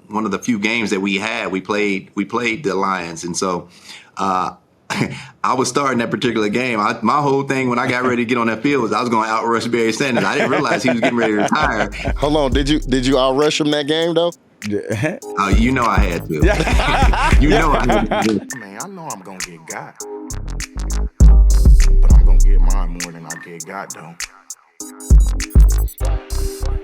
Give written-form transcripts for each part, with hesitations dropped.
the few games that we had. We played the Lions, and so I was starting that particular game. My whole thing when I got ready to get on that field was I was going to outrush Barry Sanders. I didn't realize he was getting ready to retire. Hold on, did you outrush him that game though? You know I had to. You know I had to. Man, I know I'm gonna get got, but I'm gonna get mine more than I get got though.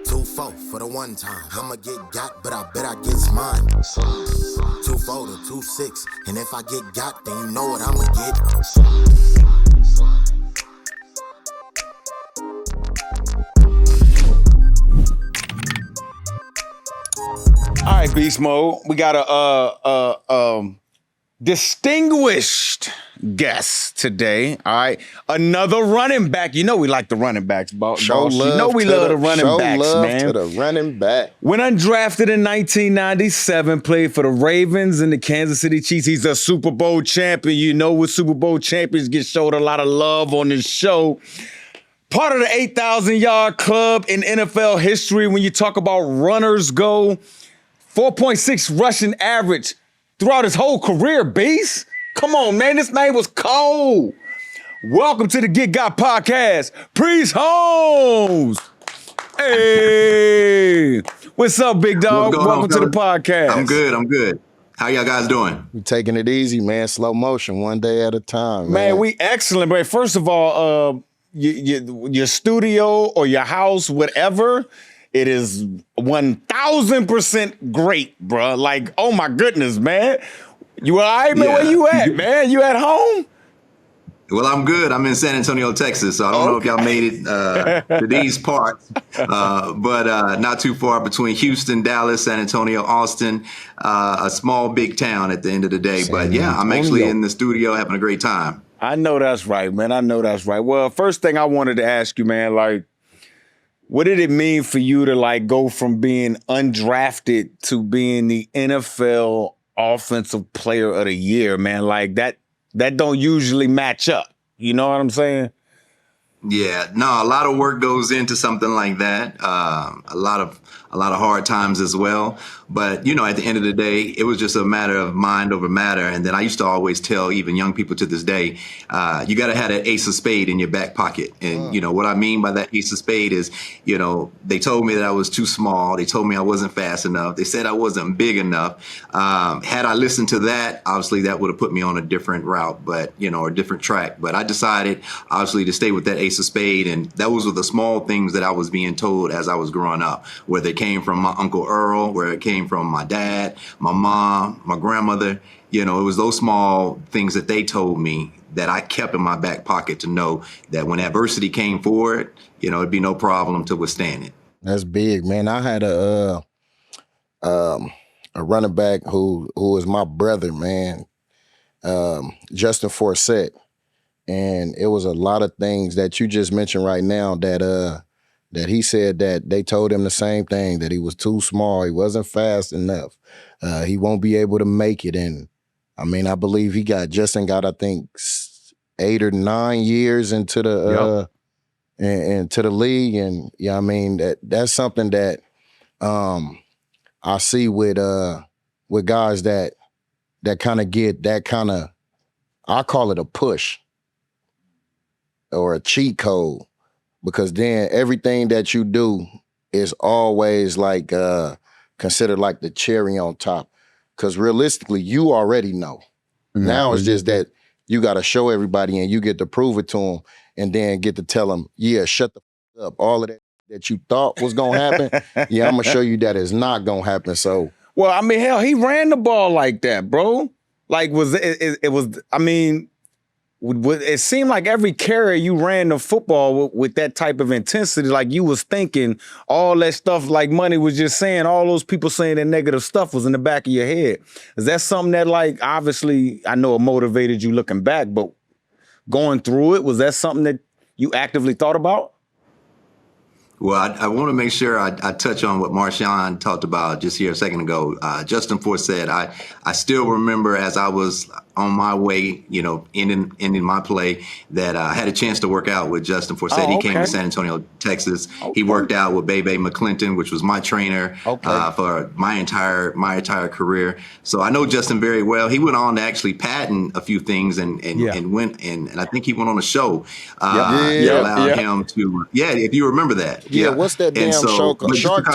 2-4 for the one time. I'ma get got, but I bet I gets mine. 2-4 to 2-6, and if I get got, then you know what I'ma get. All right, Beast Mode. We got a distinguished guest today. All right, another running back. You know we like the running backs, boss. You know we love the running backs, man. Show love to the running back. When undrafted in 1997, played for the Ravens and the Kansas City Chiefs. He's a Super Bowl champion. You know, with Super Bowl champions get showed a lot of love on this show. Part of the 8,000-yard club in NFL history when you talk about runners go. 4.6 rushing average throughout his whole career, Beast. Come on, man. This man was cold. Welcome to the Get Got podcast. Priest Holmes. Hey. What's up, big dog? Welcome to the podcast. I'm good. How y'all guys doing? We taking it easy, man. Slow motion, one day at a time, Man, we excellent, bro. First of all, your studio or your house, whatever, it is 1,000% great, bro. Like, oh my goodness, man. You all right, man? Yeah. Where you at, man? You at home? Well, I'm good. I'm in San Antonio, Texas, so I don't know if y'all made it to these parts, but not too far between Houston, Dallas, San Antonio, Austin, a small, big town at the end of the day. But yeah, I'm actually in the studio having a great time. I know that's right, man. I know that's right. Well, first thing I wanted to ask you, man, like, what did it mean for you to like go from being undrafted to being the NFL Offensive Player of the Year, man? Like that don't usually match up. You know what I'm saying? Yeah, no, a lot of work goes into something like that. A lot of hard times as well. But, you know, at the end of the day, it was just a matter of mind over matter. And then I used to always tell even young people to this day, you got to have an ace of spade in your back pocket. And, you know, what I mean by that ace of spade is, you know, they told me that I was too small. They told me I wasn't fast enough. They said I wasn't big enough. Had I listened to that, obviously that would have put me on a different route, but, you know, or a different track. But I decided, obviously, to stay with that ace of spade. And those were the small things that I was being told as I was growing up, whether it came from my Uncle Earl, where it came from my dad, my mom, my grandmother. You know, it was those small things that they told me that I kept in my back pocket to know that when adversity came forward, you know, it'd be no problem to withstand it. That's big, man. I had a running back who was my brother, man, Justin Forsett. And it was a lot of things that you just mentioned right now that he said that they told him the same thing, that he was too small, he wasn't fast enough, he won't be able to make it. And I mean, I believe Justin got, I think, 8 or 9 years into the into the league. And yeah, I mean, that's something that I see with guys that kind of get that kind of, I call it a push or a cheat code, because then everything that you do is always like considered like the cherry on top. Because realistically, you already know. Mm-hmm. Now it's just that you got to show everybody and you get to prove it to them and then get to tell them, yeah, shut the f up. All of that you thought was going to happen, yeah, I'm going to show you that it's not going to happen. So, well, I mean, hell, he ran the ball like that, bro. Like, it seemed like every carry you ran the football with that type of intensity, like you was thinking all that stuff, like Money was just saying, all those people saying that negative stuff was in the back of your head. Is that something that, like, obviously, I know it motivated you looking back, but going through it, was that something that you actively thought about? Well, I want to make sure I touch on what Marshawn talked about just here a second ago. Justin Forsett, I still remember as I was on my way, ending my play, that I had a chance to work out with Justin Forsett. He came to San Antonio, Texas. He worked out with Bebe McClinton, which was my trainer for my entire career. So I know Justin very well. He went on to actually patent a few things and went and I think he went on a show that allowed him to. Yeah, if you remember that. Yeah, what's that damn show called? Shark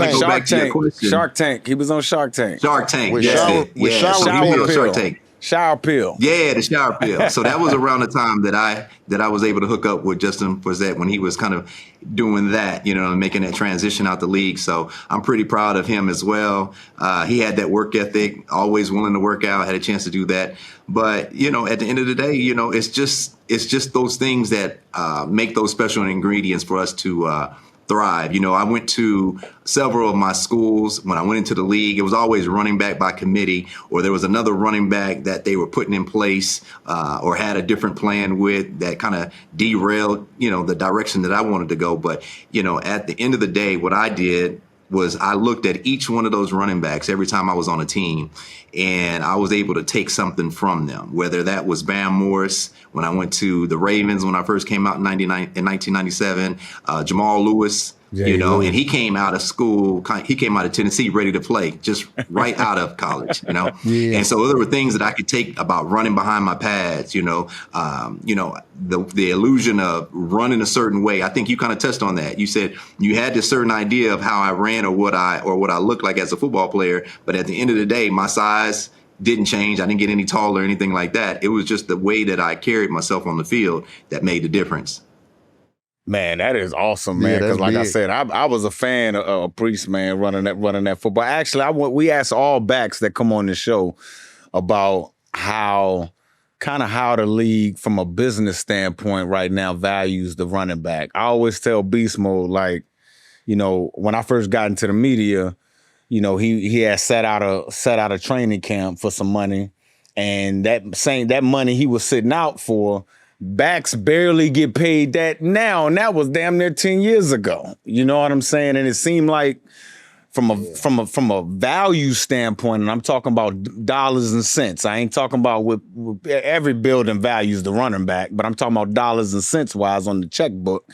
Tank. He was on Shark Tank. Shark Tank. With Shark Tank. Shower pill. Yeah, the shower pill. So that was around the time that I was able to hook up with Justin Forsett when he was kind of doing that, making that transition out the league. So I'm pretty proud of him as well. He had that work ethic, always willing to work out, had a chance to do that. But, at the end of the day, it's just those things that make those special ingredients for us to thrive. I went to several of my schools. When I went into the league, it was always running back by committee, or there was another running back that they were putting in place or had a different plan with that kind of derailed, the direction that I wanted to go. But, at the end of the day, what I did was I looked at each one of those running backs every time I was on a team, and I was able to take something from them, whether that was Bam Morris when I went to the Ravens when I first came out in 1997, Jamal Lewis, and he came out of school, he came out of Tennessee ready to play, just right out of college, And so there were things that I could take about running behind my pads, the illusion of running a certain way. I think you kind of touched on that. You said you had this certain idea of how I ran or what I looked like as a football player, but at the end of the day, my size didn't change. I didn't get any taller or anything like that. It was just the way that I carried myself on the field that made the difference. Man, that is awesome, man. Because like I said, I was a fan of Priest, man, running that football. Actually, we asked all backs that come on the show about how the league, from a business standpoint right now, values the running back. I always tell Beast Mode, like, when I first got into the media, he had set out a training camp for some money, and that money he was sitting out for, backs barely get paid that now, and that was damn near 10 years ago. You know what I'm saying? And it seemed like from a value standpoint, and I'm talking about dollars and cents. I ain't talking about with every building values the running back, but I'm talking about dollars and cents wise on the checkbook.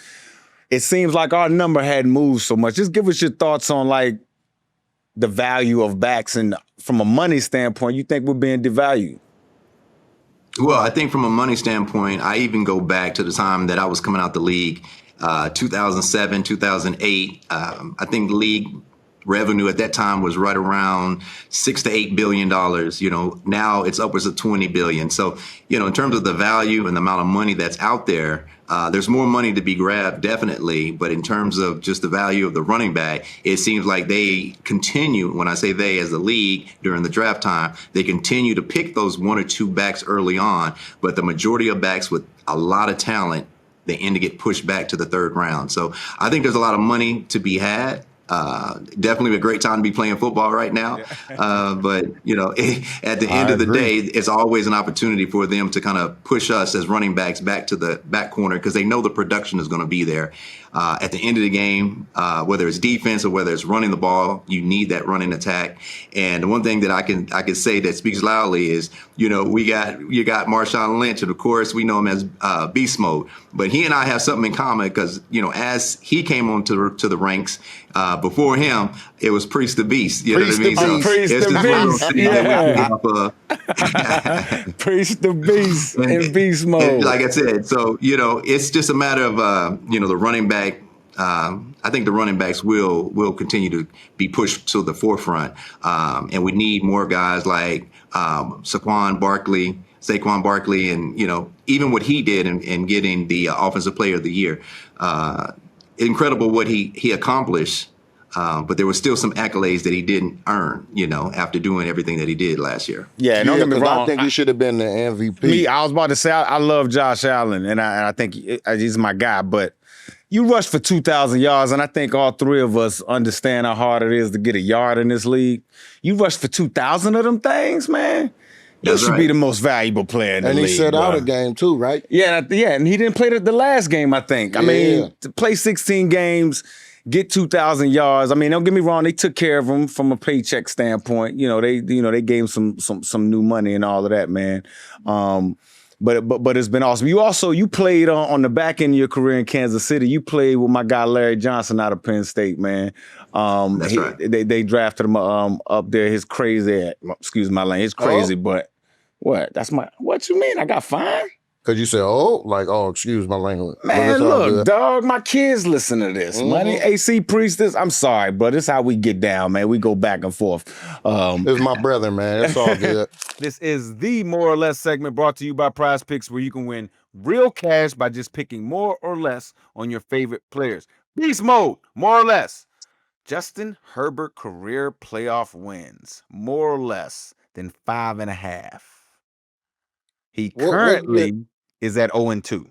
It seems like our number hadn't moved so much. Just give us your thoughts on like the value of backs, and from a money standpoint, you think we're being devalued? Well, I think from a money standpoint, I even go back to the time that I was coming out the league, 2007, 2008. I think the league revenue at that time was right around $6 to $8 billion. Now it's upwards of 20 billion. So, in terms of the value and the amount of money that's out there, there's more money to be grabbed, definitely. But in terms of just the value of the running back, it seems like they continue, when I say they as the league during the draft time, they continue to pick those one or two backs early on. But the majority of backs with a lot of talent, they end to get pushed back to the third round. So I think there's a lot of money to be had. Definitely a great time to be playing football right now. But, at the end of the day, it's always an opportunity for them to kind of push us as running backs back to the back corner because they know the production is going to be there. At the end of the game, whether it's defense or whether it's running the ball, you need that running attack. And the one thing that I can say that speaks loudly is, you got Marshawn Lynch, and of course we know him as Beast Mode. But he and I have something in common because, as he came onto the ranks, before him, it was Priest the Beast. You know what I mean? Priest the Beast. Yeah. Priest the Beast in Beast Mode. And like I said, so, it's just a matter of, the running back. I think the running backs will continue to be pushed to the forefront. And we need more guys like Saquon Barkley, and, even what he did in getting the Offensive Player of the Year. Incredible what he accomplished. But there were still some accolades that he didn't earn, after doing everything that he did last year. Yeah, don't get me wrong. I think he should have been the MVP. I was about to say, I love Josh Allen, and I think he's my guy. But you rushed for 2,000 yards, and I think all three of us understand how hard it is to get a yard in this league. You rushed for 2,000 of them things, man. You should be the most valuable player in the league. And he set out a game too, right? Yeah, and he didn't play the last game, I think. I mean, to play 16 games get 2,000 yards. I mean, don't get me wrong, they took care of him from a paycheck standpoint. They gave him some new money and all of that, man. But it's been awesome. You played on the back end of your career in Kansas City. You played with my guy Larry Johnson out of Penn State, man. That's right. They drafted him up there. His crazy, excuse my language, his crazy, but what? What you mean? I got fined? Because you said, excuse my language. Man, look, dog, my kids listen to this. Money, AC Priestess, I'm sorry, but this is how we get down, man. We go back and forth. This is my brother, man. It's all good. This is the More or Less segment brought to you by PrizePicks, where you can win real cash by just picking more or less on your favorite players. Beast mode, more or less. Justin Herbert career playoff wins, more or less than 5.5. He currently is at 0-2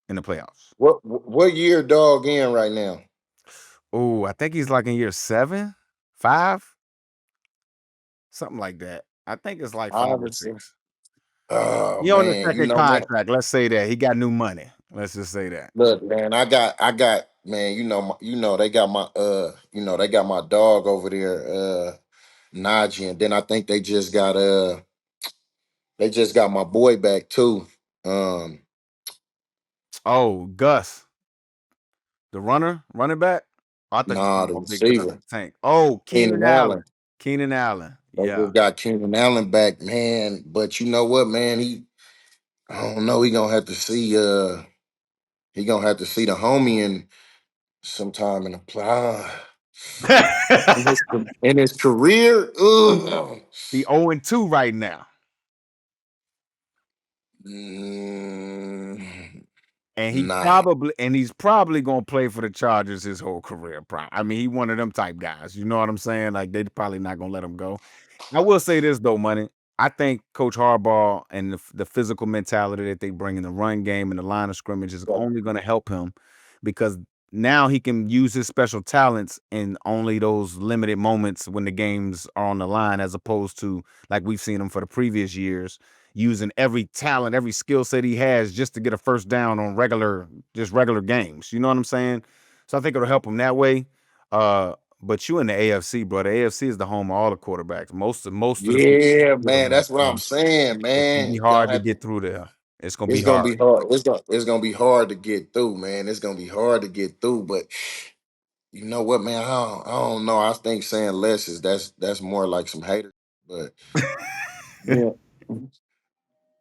in the playoffs. What year dog in right now? Oh, I think he's like in year 7, 5, something like that. I think it's like 5 or 6. Oh, He on the man, second contract. Let's say that he got new money. Let's just say that. Look, man, I got, man. They got my dog over there, Najee, and then I think they just got my boy back too. Oh, Gus, the running back. I thought Nah, you the were Big Gus receiver, Tank. Oh, Keenan Allen. Keenan Allen. They Yeah. just got Keenan Allen back, man. But you know what, man? I don't know. He gonna have to see. He gonna have to see the homie in sometime in the play. in his career. Ugh. He 0-2 right now. And he's probably gonna play for the Chargers his whole career. I mean, he one of them type guys. You know what I'm saying? Like, they probably not gonna let him go. I will say this though, Money. I think Coach Harbaugh and the physical mentality that they bring in the run game and the line of scrimmage is only gonna help him, because now he can use his special talents in only those limited moments when the games are on the line, as opposed to like we've seen him for the previous years, using every talent, every skill set he has just to get a first down on regular games. You know what I'm saying? So I think it'll help him that way. But you in the AFC, bro. The AFC is the home of all the quarterbacks. Most of the man. That's what I'm saying, man. It's gonna be hard to get through there. It's gonna be gonna hard. be hard. It's gonna be hard to get through, man. It's gonna be hard to get through. But you know what, man? I don't know. I think saying less is that's more like some haters. But yeah,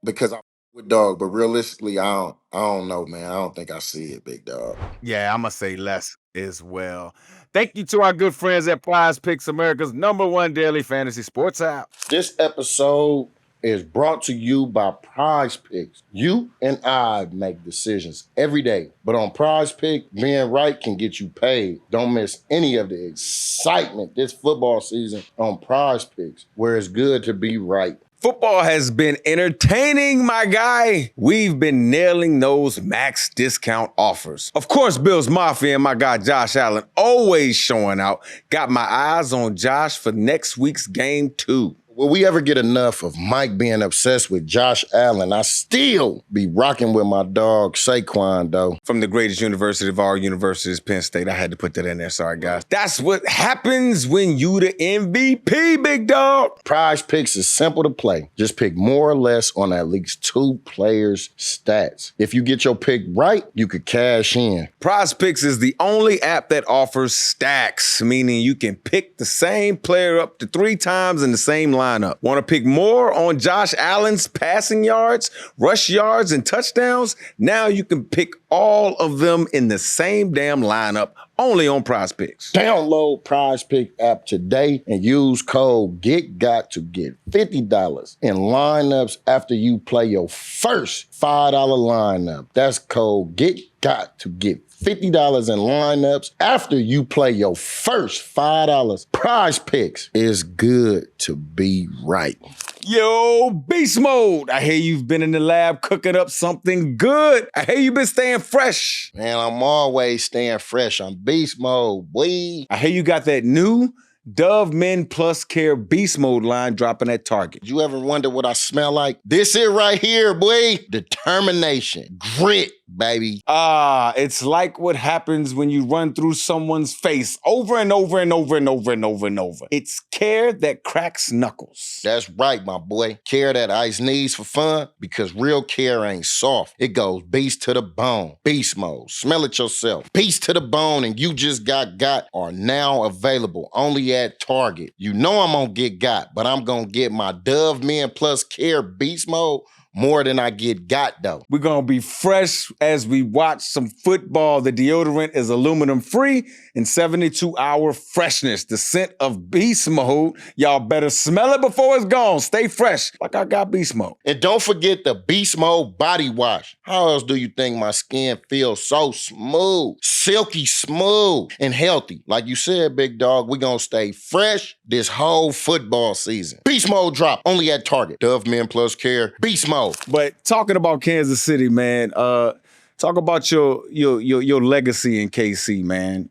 because I'm with dog. But realistically, I don't know, man. I don't think I see it, big dog. Yeah, I'm gonna say less as well. Thank you to our good friends at PrizePicks, America's #1 daily fantasy sports app. This episode is brought to you by PrizePicks. You and I make decisions every day, but on PrizePicks, being right can get you paid. Don't miss any of the excitement this football season on PrizePicks, where it's good to be right. Football has been entertaining, my guy. We've been nailing those max discount offers. Of course, Bills Mafia and my guy Josh Allen always showing out. Got my eyes on Josh for next week's game too. Will we ever get enough of Mike being obsessed with Josh Allen? I still be rocking with my dog Saquon, though. From the greatest university of all universities, Penn State. I had to put that in there. Sorry, guys. That's what happens when you the MVP, big dog. PrizePicks is simple to play. Just pick more or less on at least 2 players' stats. If you get your pick right, you could cash in. PrizePicks is the only app that offers stacks, meaning you can pick the same player up to 3 times in the same lineup. Want to pick more on Josh Allen's passing yards, rush yards, and touchdowns? Now you can pick all of them in the same damn lineup, only on PrizePicks. Download PrizePicks app today and use code GETGOT to get $50 in lineups after you play your first $5 lineup. That's code GETGOT to get $50 in lineups after you play your first $5. PrizePicks is good to be right. Yo, Beast Mode. I hear you've been in the lab cooking up something good. I hear you've been staying fresh. Man, I'm always staying fresh. I'm Beast Mode, boy. I hear you got that new Dove Men Plus Care Beast Mode line dropping at Target. You ever wonder what I smell like? This it right here, boy. The determination, grit, baby. It's like what happens when you run through someone's face over and over and over and over and over and over. It's care that cracks knuckles. That's right, my boy. Care that ice needs for fun, because real care ain't soft. It goes beast to the bone. Beast mode. Smell it yourself. Beast to the bone and you just got are now available only at Target. You know I'm gonna get got, but I'm gonna get my Dove Men Plus Care Beast Mode more than I get got, though. We're going to be fresh as we watch some football. The deodorant is aluminum free and 72-hour freshness. The scent of Beast Mode. Y'all better smell it before it's gone. Stay fresh like I got Beast Mode. And don't forget the Beast Mode body wash. How else do you think my skin feels so smooth, silky smooth, and healthy? Like you said, big dog, we're going to stay fresh this whole football season. Beast Mode drop only at Target. Dove Men Plus Care Beast Mode. But talking about Kansas City, man, talk about your legacy in KC, man.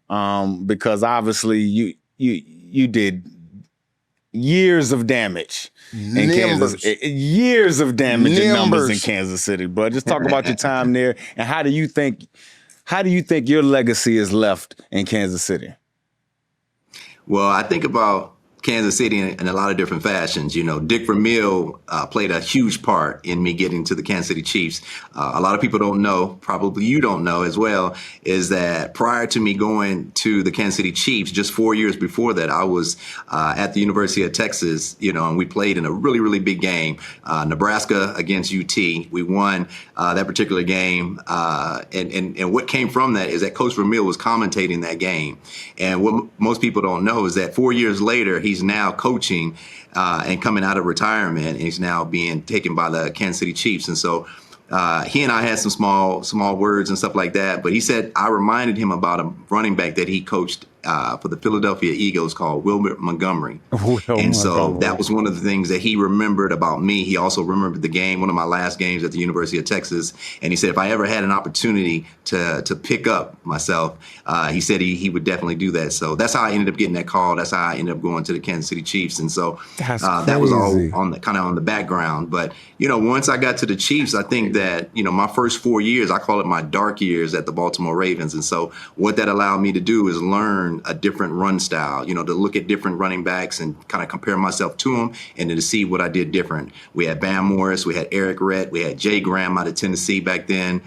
Because obviously you did years of damage in Kansas. Years of damage and numbers in Kansas City, bro. Just talk about your time there and how do you think your legacy is left in Kansas City? Well, I think about Kansas City in a lot of different fashions. You know, Dick Vermeil played a huge part in me getting to the Kansas City Chiefs. A lot of people don't know, probably you don't know as well, is that prior to me going to the Kansas City Chiefs, just 4 years before that, I was at the University of Texas, you know, and we played in a really, really big game, Nebraska against UT. We won that particular game. And what came from that is that Coach Vermeil was commentating that game. And what most people don't know is that 4 years later, he's now coaching and coming out of retirement, and he's now being taken by the Kansas City Chiefs. And so he and I had some small words and stuff like that. But he said I reminded him about a running back that he coached for the Philadelphia Eagles called Wilbert Montgomery. So that was one of the things that he remembered about me. He also remembered the game, one of my last games at the University of Texas. And he said if I ever had an opportunity to pick up myself, he said he would definitely do that. So that's how I ended up getting that call. That's how I ended up going to the Kansas City Chiefs. And so that was all on the background. But, you know, once I got to the Chiefs, I think that, you know, my first 4 years, I call it my dark years at the Baltimore Ravens. And so what that allowed me to do is learn a different run style, you know, to look at different running backs and kind of compare myself to them and then to see what I did different. We had Bam Morris, we had Eric Rett, we had Jay Graham out of Tennessee back then.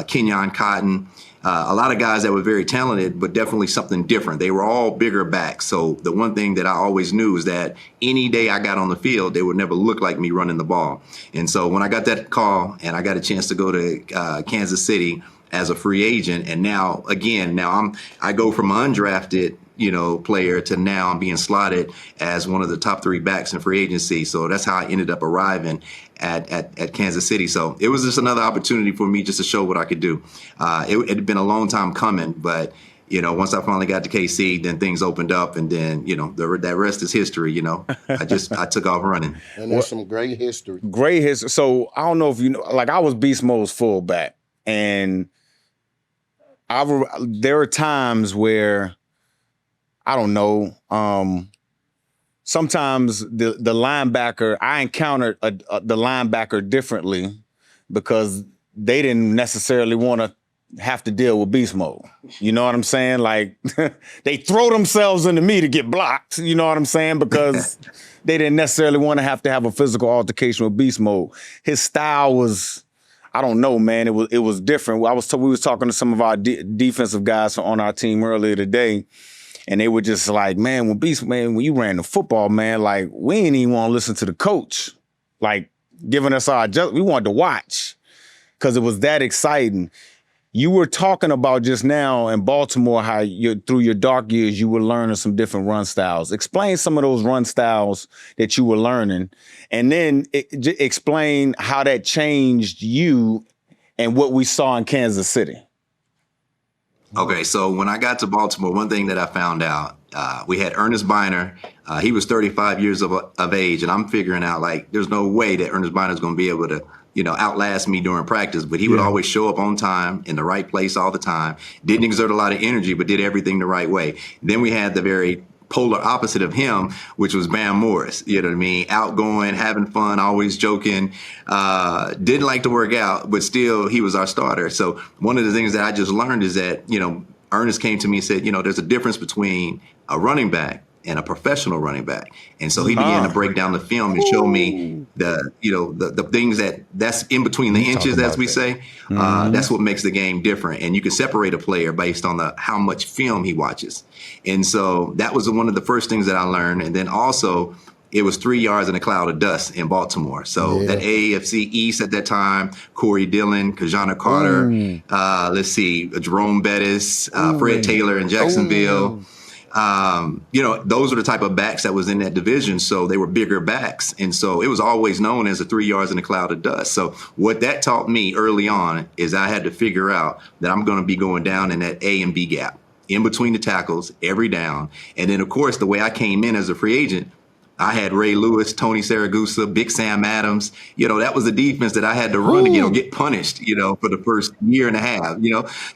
Kenyon Cotton, a lot of guys that were very talented, but definitely something different. They were all bigger backs. So the one thing that I always knew is that any day I got on the field, they would never look like me running the ball. And so when I got that call and I got a chance to go to Kansas City as a free agent, and now I go from undrafted, you know, player to now I'm being slotted as one of the top 3 backs in free agency. So that's how I ended up arriving at Kansas City. So it was just another opportunity for me just to show what I could do. It had been a long time coming, but you know, once I finally got to KC, then things opened up, and then, you know, that rest is history. You know, I took off running. And there's some great history. Great history. So I don't know if you know, like I was Beast Mode's fullback, and there are times where I don't know. Sometimes the linebacker, I encountered the linebacker differently because they didn't necessarily want to have to deal with beast mode. You know what I'm saying? Like they throw themselves into me to get blocked. You know what I'm saying? Because they didn't necessarily want to have a physical altercation with beast mode. His style was, I don't know, man. It was different. We was talking to some of our defensive guys on our team earlier today, and they were just like, man, when you ran the football, man, like we ain't even want to listen to the coach, like giving us we wanted to watch because it was that exciting. You were talking about just now in Baltimore how through your dark years you were learning some different run styles. Explain some of those run styles that you were learning, and then explain how that changed you and what we saw in Kansas City. Okay, so when I got to Baltimore, one thing that I found out, we had Ernest Biner. He was 35 years of age, and I'm figuring out, like, there's no way that Ernest Biner is going to be able to, outlast me during practice. But he would always show up on time, in the right place all the time. Didn't exert a lot of energy, but did everything the right way. Then we had the very polar opposite of him, which was Bam Morris. You know what I mean? Outgoing, having fun, always joking. Didn't like to work out, but still he was our starter. So one of the things that I just learned is that, Ernest came to me and said, there's a difference between a running back and a professional running back. And so he began to break down the film and show me the things that's in between the inches, as we say. That's what makes the game different. And you can separate a player based on how much film he watches. And so that was one of the first things that I learned. And then also, it was 3 yards in a cloud of dust in Baltimore. So that AFC East at that time, Corey Dillon, Kajana Carter, Jerome Bettis, Fred Taylor in Jacksonville. Those were the type of backs that was in that division. So they were bigger backs. And so it was always known as a 3 yards in a cloud of dust. So what that taught me early on is I had to figure out that I'm going to be going down in that A and B gap in between the tackles every down. And then, of course, the way I came in as a free agent, I had Ray Lewis, Tony Saragusa, Big Sam Adams. That was the defense that I had to run to, get punished, for the first year and a half,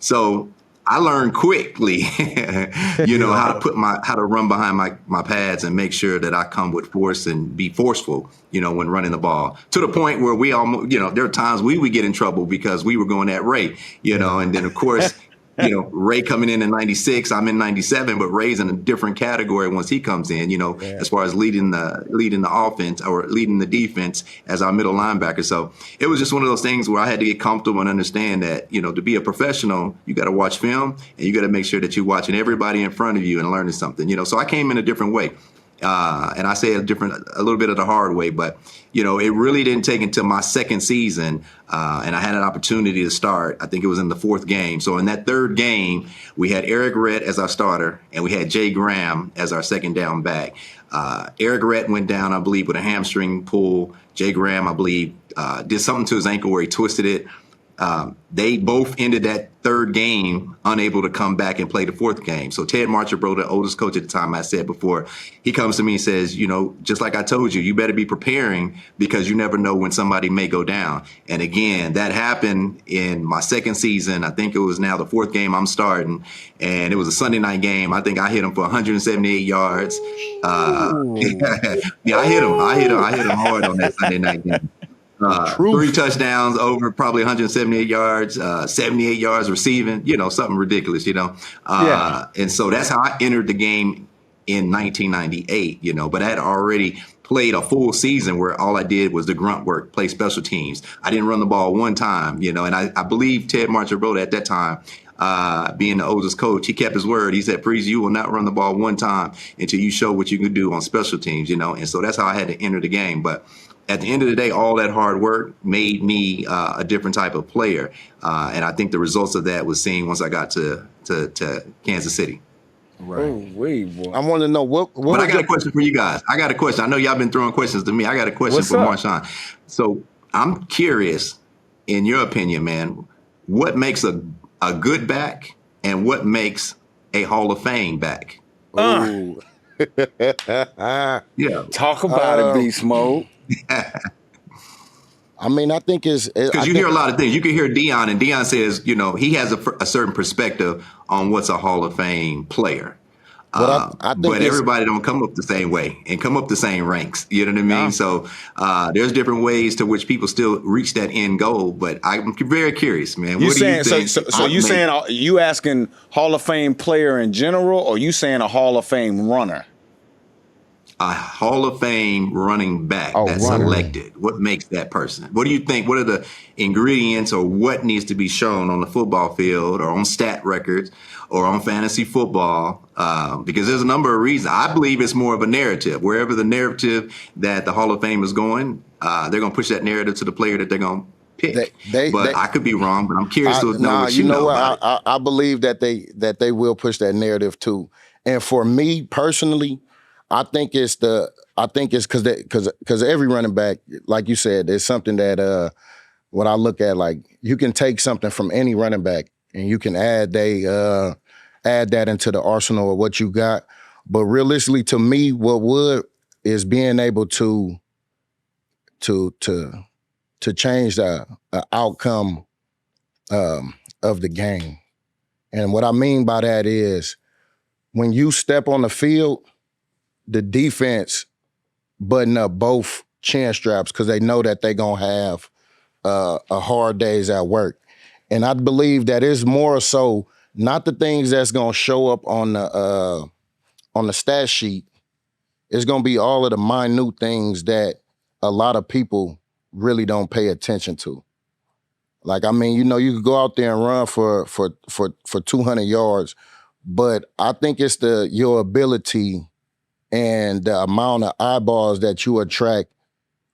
So I learned quickly, how to run behind my pads and make sure that I come with force and be forceful, when running the ball, to the point where we almost, there are times we would get in trouble because we were going at Ray, and then of course, Ray coming in 96, I'm in 97, but Ray's in a different category once he comes in, as far as leading the offense or leading the defense as our middle linebacker. So it was just one of those things where I had to get comfortable and understand that, to be a professional, you got to watch film and you got to make sure that you're watching everybody in front of you and learning something, So I came in a different way. And I say a little bit of the hard way, but, it really didn't take until my second season. And I had an opportunity to start. I think it was in the fourth game. So in that third game, we had Eric Rett as our starter and we had Jay Graham as our second down back. Eric Rett went down, I believe, with a hamstring pull. Jay Graham, I believe, did something to his ankle where he twisted it. They both ended that third game unable to come back and play the fourth game. So Ted Marchibro, the oldest coach at the time, I said before, he comes to me and says, just like I told you, you better be preparing because you never know when somebody may go down. And again, that happened in my second season. I think it was now the fourth game I'm starting, and it was a Sunday night game. I think I hit him for 178 yards. Yeah, I hit him hard on that Sunday night game. 3 touchdowns over probably 178 yards, 78 yards receiving, something ridiculous, And so that's how I entered the game in 1998, but I had already played a full season where all I did was the grunt work, play special teams. I didn't run the ball one time, and I believe Ted Marchibro at that time, being the oldest coach, he kept his word. He said, Priest, you will not run the ball one time until you show what you can do on special teams, and so that's how I had to enter the game. But at the end of the day, all that hard work made me a different type of player. And I think the results of that was seen once I got to Kansas City. Right. Oh, wait, boy. I want to know what But I got a question for you guys. I got a question. I know y'all been throwing questions to me. I got a question for Marshawn. So I'm curious, in your opinion, man, what makes a good back and what makes a Hall of Fame back? Yeah. Talk about it, Beast Mode. I mean, I think it's because you hear a lot of things. You can hear Deion, and Deion says, he has a certain perspective on what's a Hall of Fame player. I think but everybody don't come up the same way and come up the same ranks. You know what I mean? Yeah. So there's different ways to which people still reach that end goal. But I'm very curious, man. What do you think? So you saying you asking Hall of Fame player in general, or you saying a Hall of Fame runner? A Hall of Fame running back that's selected. What makes that person? What do you think? What are the ingredients or what needs to be shown on the football field or on stat records or on fantasy football? Because there's a number of reasons. I believe it's more of a narrative. Wherever the narrative that the Hall of Fame is going, they're going to push that narrative to the player that they're going to pick. I could be wrong, but I'm curious to know what you know about it. I believe that they will push that narrative too. And for me personally, I think it's because every running back, like you said, is something that when I look at, like, you can take something from any running back and you can add that into the arsenal of what you got. But realistically, to me, what would is being able to change the outcome of the game. And what I mean by that is when you step on the field, the defense button up both chin straps because they know that they're going to have a hard days at work. And I believe that it's more so not the things that's going to show up on the stat sheet. It's going to be all of the minute things that a lot of people really don't pay attention to. Like, I mean, you know, you could go out there and run for 200 yards, but I think it's your ability and the amount of eyeballs that you attract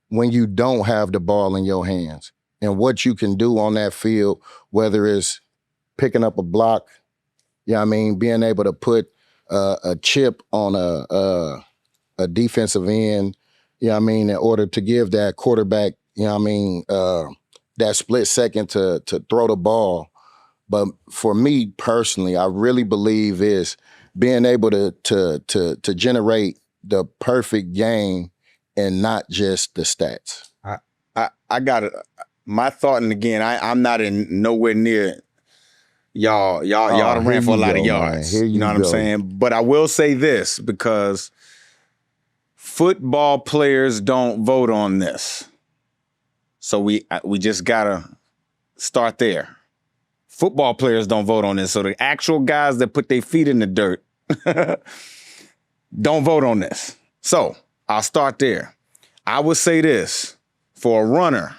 when you don't have the ball in your hands and what you can do on that field, whether it's picking up a block, you know what I mean, being able to put a chip on a defensive end, you know what I mean, in order to give that quarterback, you know what I mean, that split second to throw the ball. But for me personally, I really believe is being able to generate the perfect game and not just the stats. I got it. My thought, and again, I'm not in nowhere near y'all done ran for a lot of yards. You know what I'm saying? But I will say this, because football players don't vote on this. So we just gotta start there. Football players don't vote on this. So the actual guys that put their feet in the dirt don't vote on this. So I'll start there. I would say this, for a runner,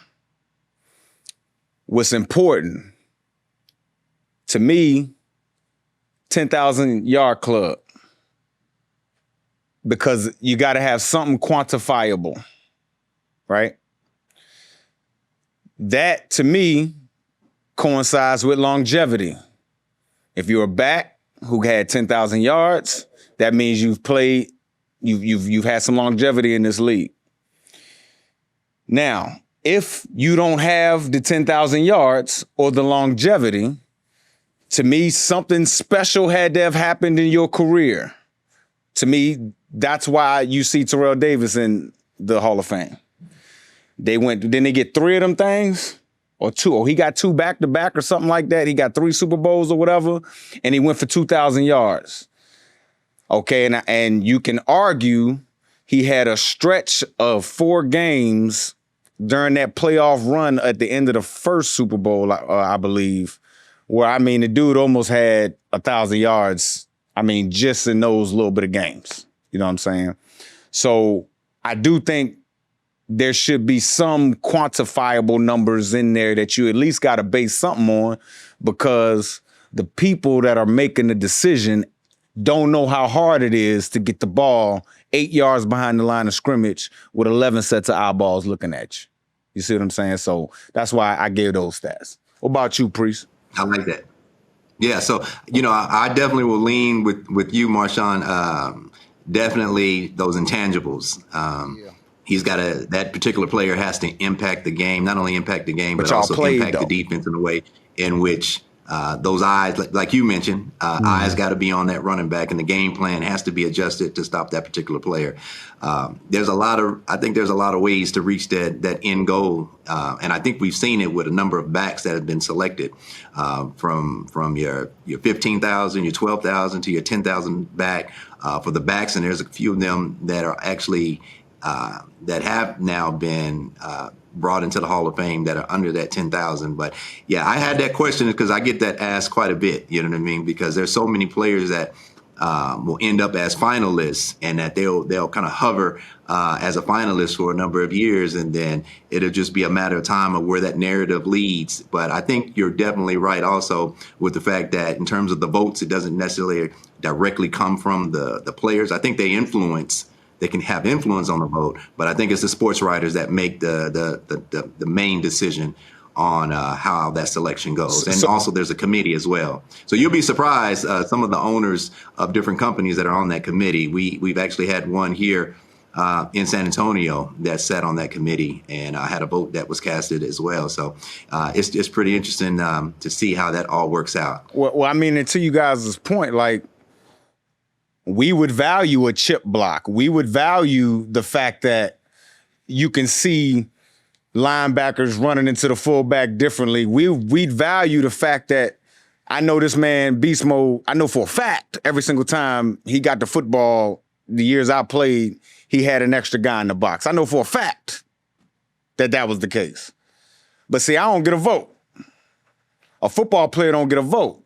what's important to me, 10,000 yard club, because you got to have something quantifiable, right? That, to me, coincides with longevity. If you're a back who had 10,000 yards, that means you've played, you've had some longevity in this league. Now, if you don't have the 10,000 yards or the longevity, to me, something special had to have happened in your career. To me, that's why you see Terrell Davis in the Hall of Fame. Didn't they get 3 of them things? Or 2, or he got 2 back-to-back or something like that. He got 3 Super Bowls or whatever, and he went for 2,000 yards. Okay, and you can argue he had a stretch of 4 games during that playoff run at the end of the first Super Bowl, I believe, where, I mean, the dude almost had 1,000 yards, I mean, just in those little bit of games. You know what I'm saying? So I do think there should be some quantifiable numbers in there that you at least got to base something on, because the people that are making the decision don't know how hard it is to get the ball 8 yards behind the line of scrimmage with 11 sets of eyeballs looking at you. You see what I'm saying? So that's why I gave those stats. What about you, Priest? I like that. Yeah, so, you know, I definitely will lean with you, Marshawn. Definitely those intangibles. He's got that particular player has to impact the game, not only impact the game, but also impact the defense in a way in which those eyes, like you mentioned, eyes got to be on that running back, and the game plan has to be adjusted to stop that particular player. I think there's a lot of ways to reach that end goal. And I think we've seen it with a number of backs that have been selected from your 15,000, your 12,000 to your 10,000 back for the backs. And there's a few of them that are actually that have now been brought into the Hall of Fame that are under that 10,000. But yeah, I had that question because I get that asked quite a bit, you know what I mean? Because there's so many players that will end up as finalists, and that they'll kind of hover as a finalist for a number of years, and then it'll just be a matter of time of where that narrative leads. But I think you're definitely right also with the fact that in terms of the votes, it doesn't necessarily directly come from the players. I think they can have influence on the vote, but I think it's the sports writers that make the main decision on how that selection goes. And also there's a committee as well. So you'll be surprised, some of the owners of different companies that are on that committee. We've actually had one here in San Antonio that sat on that committee, and had a vote that was casted as well. So it's pretty interesting to see how that all works out. Well, I mean, and to you guys' point, like, we would value a chip block. We would value the fact that you can see linebackers running into the fullback differently. We'd value the fact that I know this man, Beast Mode, I know for a fact every single time he got the football the years I played, he had an extra guy in the box. I know for a fact that was the case. But see, I don't get a vote. A football player don't get a vote.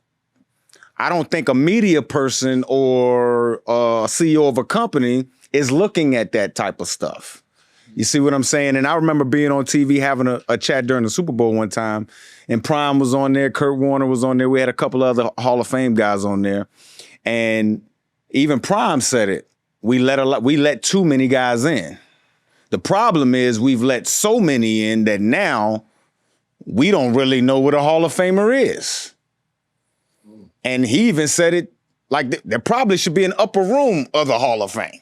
I don't think a media person or a CEO of a company is looking at that type of stuff. You see what I'm saying? And I remember being on TV having a chat during the Super Bowl one time, and Prime was on there, Kurt Warner was on there. We had a couple other Hall of Fame guys on there. And even Prime said it. We let too many guys in. The problem is we've let so many in that now we don't really know what a Hall of Famer is. And he even said it like there probably should be an upper room of the Hall of Fame.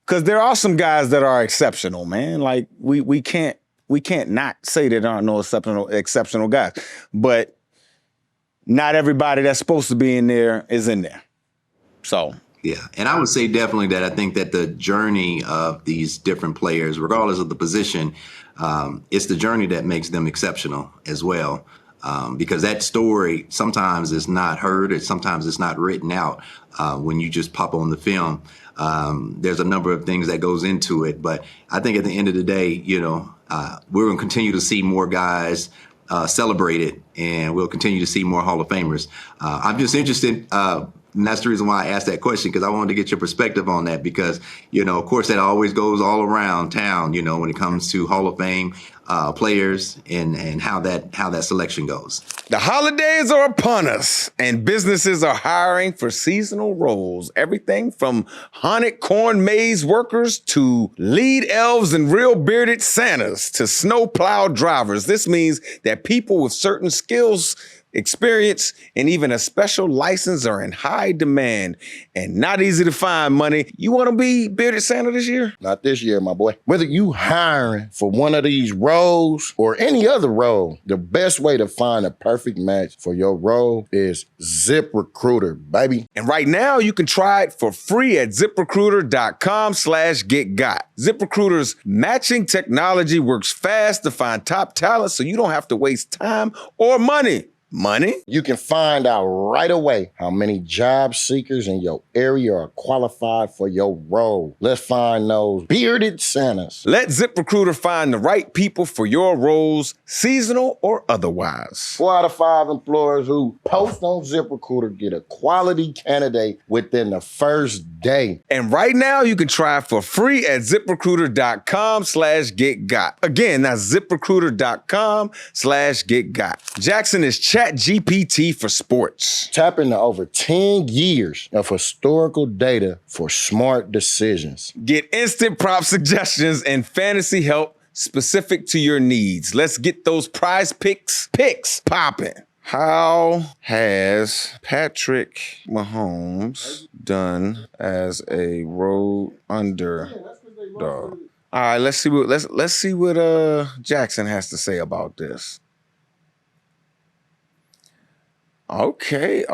Because there are some guys that are exceptional, man. Like we can't not say there aren't no exceptional guys. But not everybody that's supposed to be in there is in there. So yeah, and I would say definitely that I think that the journey of these different players, regardless of the position, it's the journey that makes them exceptional as well. Because that story sometimes is not heard, or sometimes it's not written out when you just pop on the film. There's a number of things that goes into it, but I think at the end of the day, we're going to continue to see more guys celebrated, and we'll continue to see more Hall of Famers. I'm just interested. And that's the reason why I asked that question, because I wanted to get your perspective on that, because, of course, that always goes all around town, when it comes to Hall of Fame players and how that selection goes. The holidays are upon us, and businesses are hiring for seasonal roles. Everything from haunted corn maze workers to lead elves and real bearded Santas to snowplow drivers. This means that people with certain skills, experience, and even a special license are in high demand and not easy to find. Money, you want to be bearded Santa this year? Not this year, my boy. Whether you hiring for one of these roles or any other role, the best way to find a perfect match for your role is ZipRecruiter, baby. And right now, you can try it for free at ZipRecruiter.com/getgot. ZipRecruiter's matching technology works fast to find top talent, so you don't have to waste time or money. You can find out right away how many job seekers in your area are qualified for your role. Let's find those bearded Santas. Let ZipRecruiter find the right people for your roles, seasonal or otherwise. 4 out of 5 employers who post on ZipRecruiter get a quality candidate within the first day. And right now, you can try it for free at ZipRecruiter.com/getgot. Again, that's ZipRecruiter.com/getgot. Jaxon is ChatGPT for sports. Tap into over 10 years of historical data for smart decisions. Get instant prop suggestions and fantasy help specific to your needs. Let's get those PrizePicks picks popping. How has Patrick Mahomes done as a road underdog? All right, let's see what Jaxon has to say about this. Okay.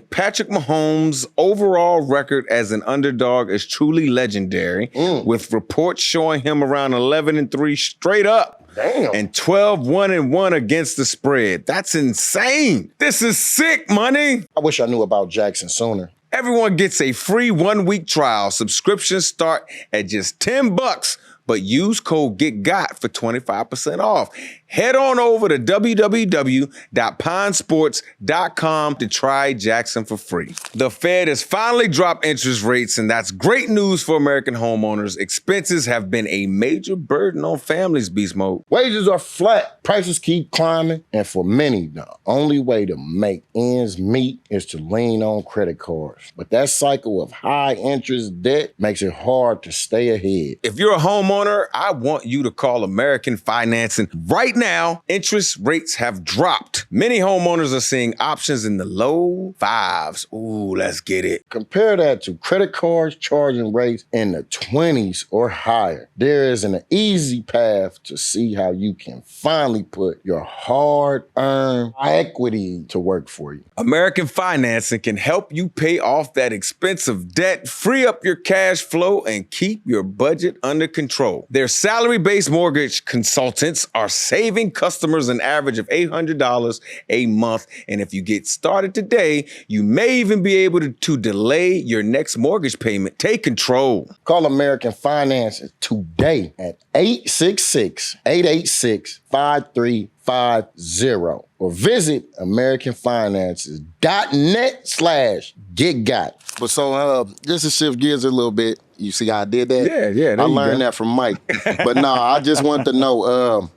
Patrick Mahomes' overall record as an underdog is truly legendary, with reports showing him around 11-3 straight up. Damn. And 12-1-1 against the spread. That's insane. This is sick, money. I wish I knew about Jaxon sooner. Everyone gets a free 1-week trial. Subscriptions start at just $10, but use code GETGOT for 25% off. Head on over to www.pinesports.com to try Jaxon for free. The Fed has finally dropped interest rates, and that's great news for American homeowners. Expenses have been a major burden on families, Beast Mode. Wages are flat, prices keep climbing, and for many, the only way to make ends meet is to lean on credit cards. But that cycle of high interest debt makes it hard to stay ahead. If you're a homeowner, I want you to call American Financing right now. Interest rates have dropped. Many homeowners are seeing options in the low 5s. Ooh, let's get it. Compare that to credit cards charging rates in the 20s or higher. There is an easy path to see how you can finally put your hard-earned equity to work for you. American Financing can help you pay off that expensive debt, free up your cash flow, and keep your budget under control. control. Their salary-based mortgage consultants are saving customers an average of $800 a month. And if you get started today, you may even be able to delay your next mortgage payment. Take control. Call American Finances today at 866-886-5350 or visit AmericanFinances.net/getgot. But so just to shift gears a little bit, you see how I did that? Yeah. I learned that from Mike. But no, I just wanted to know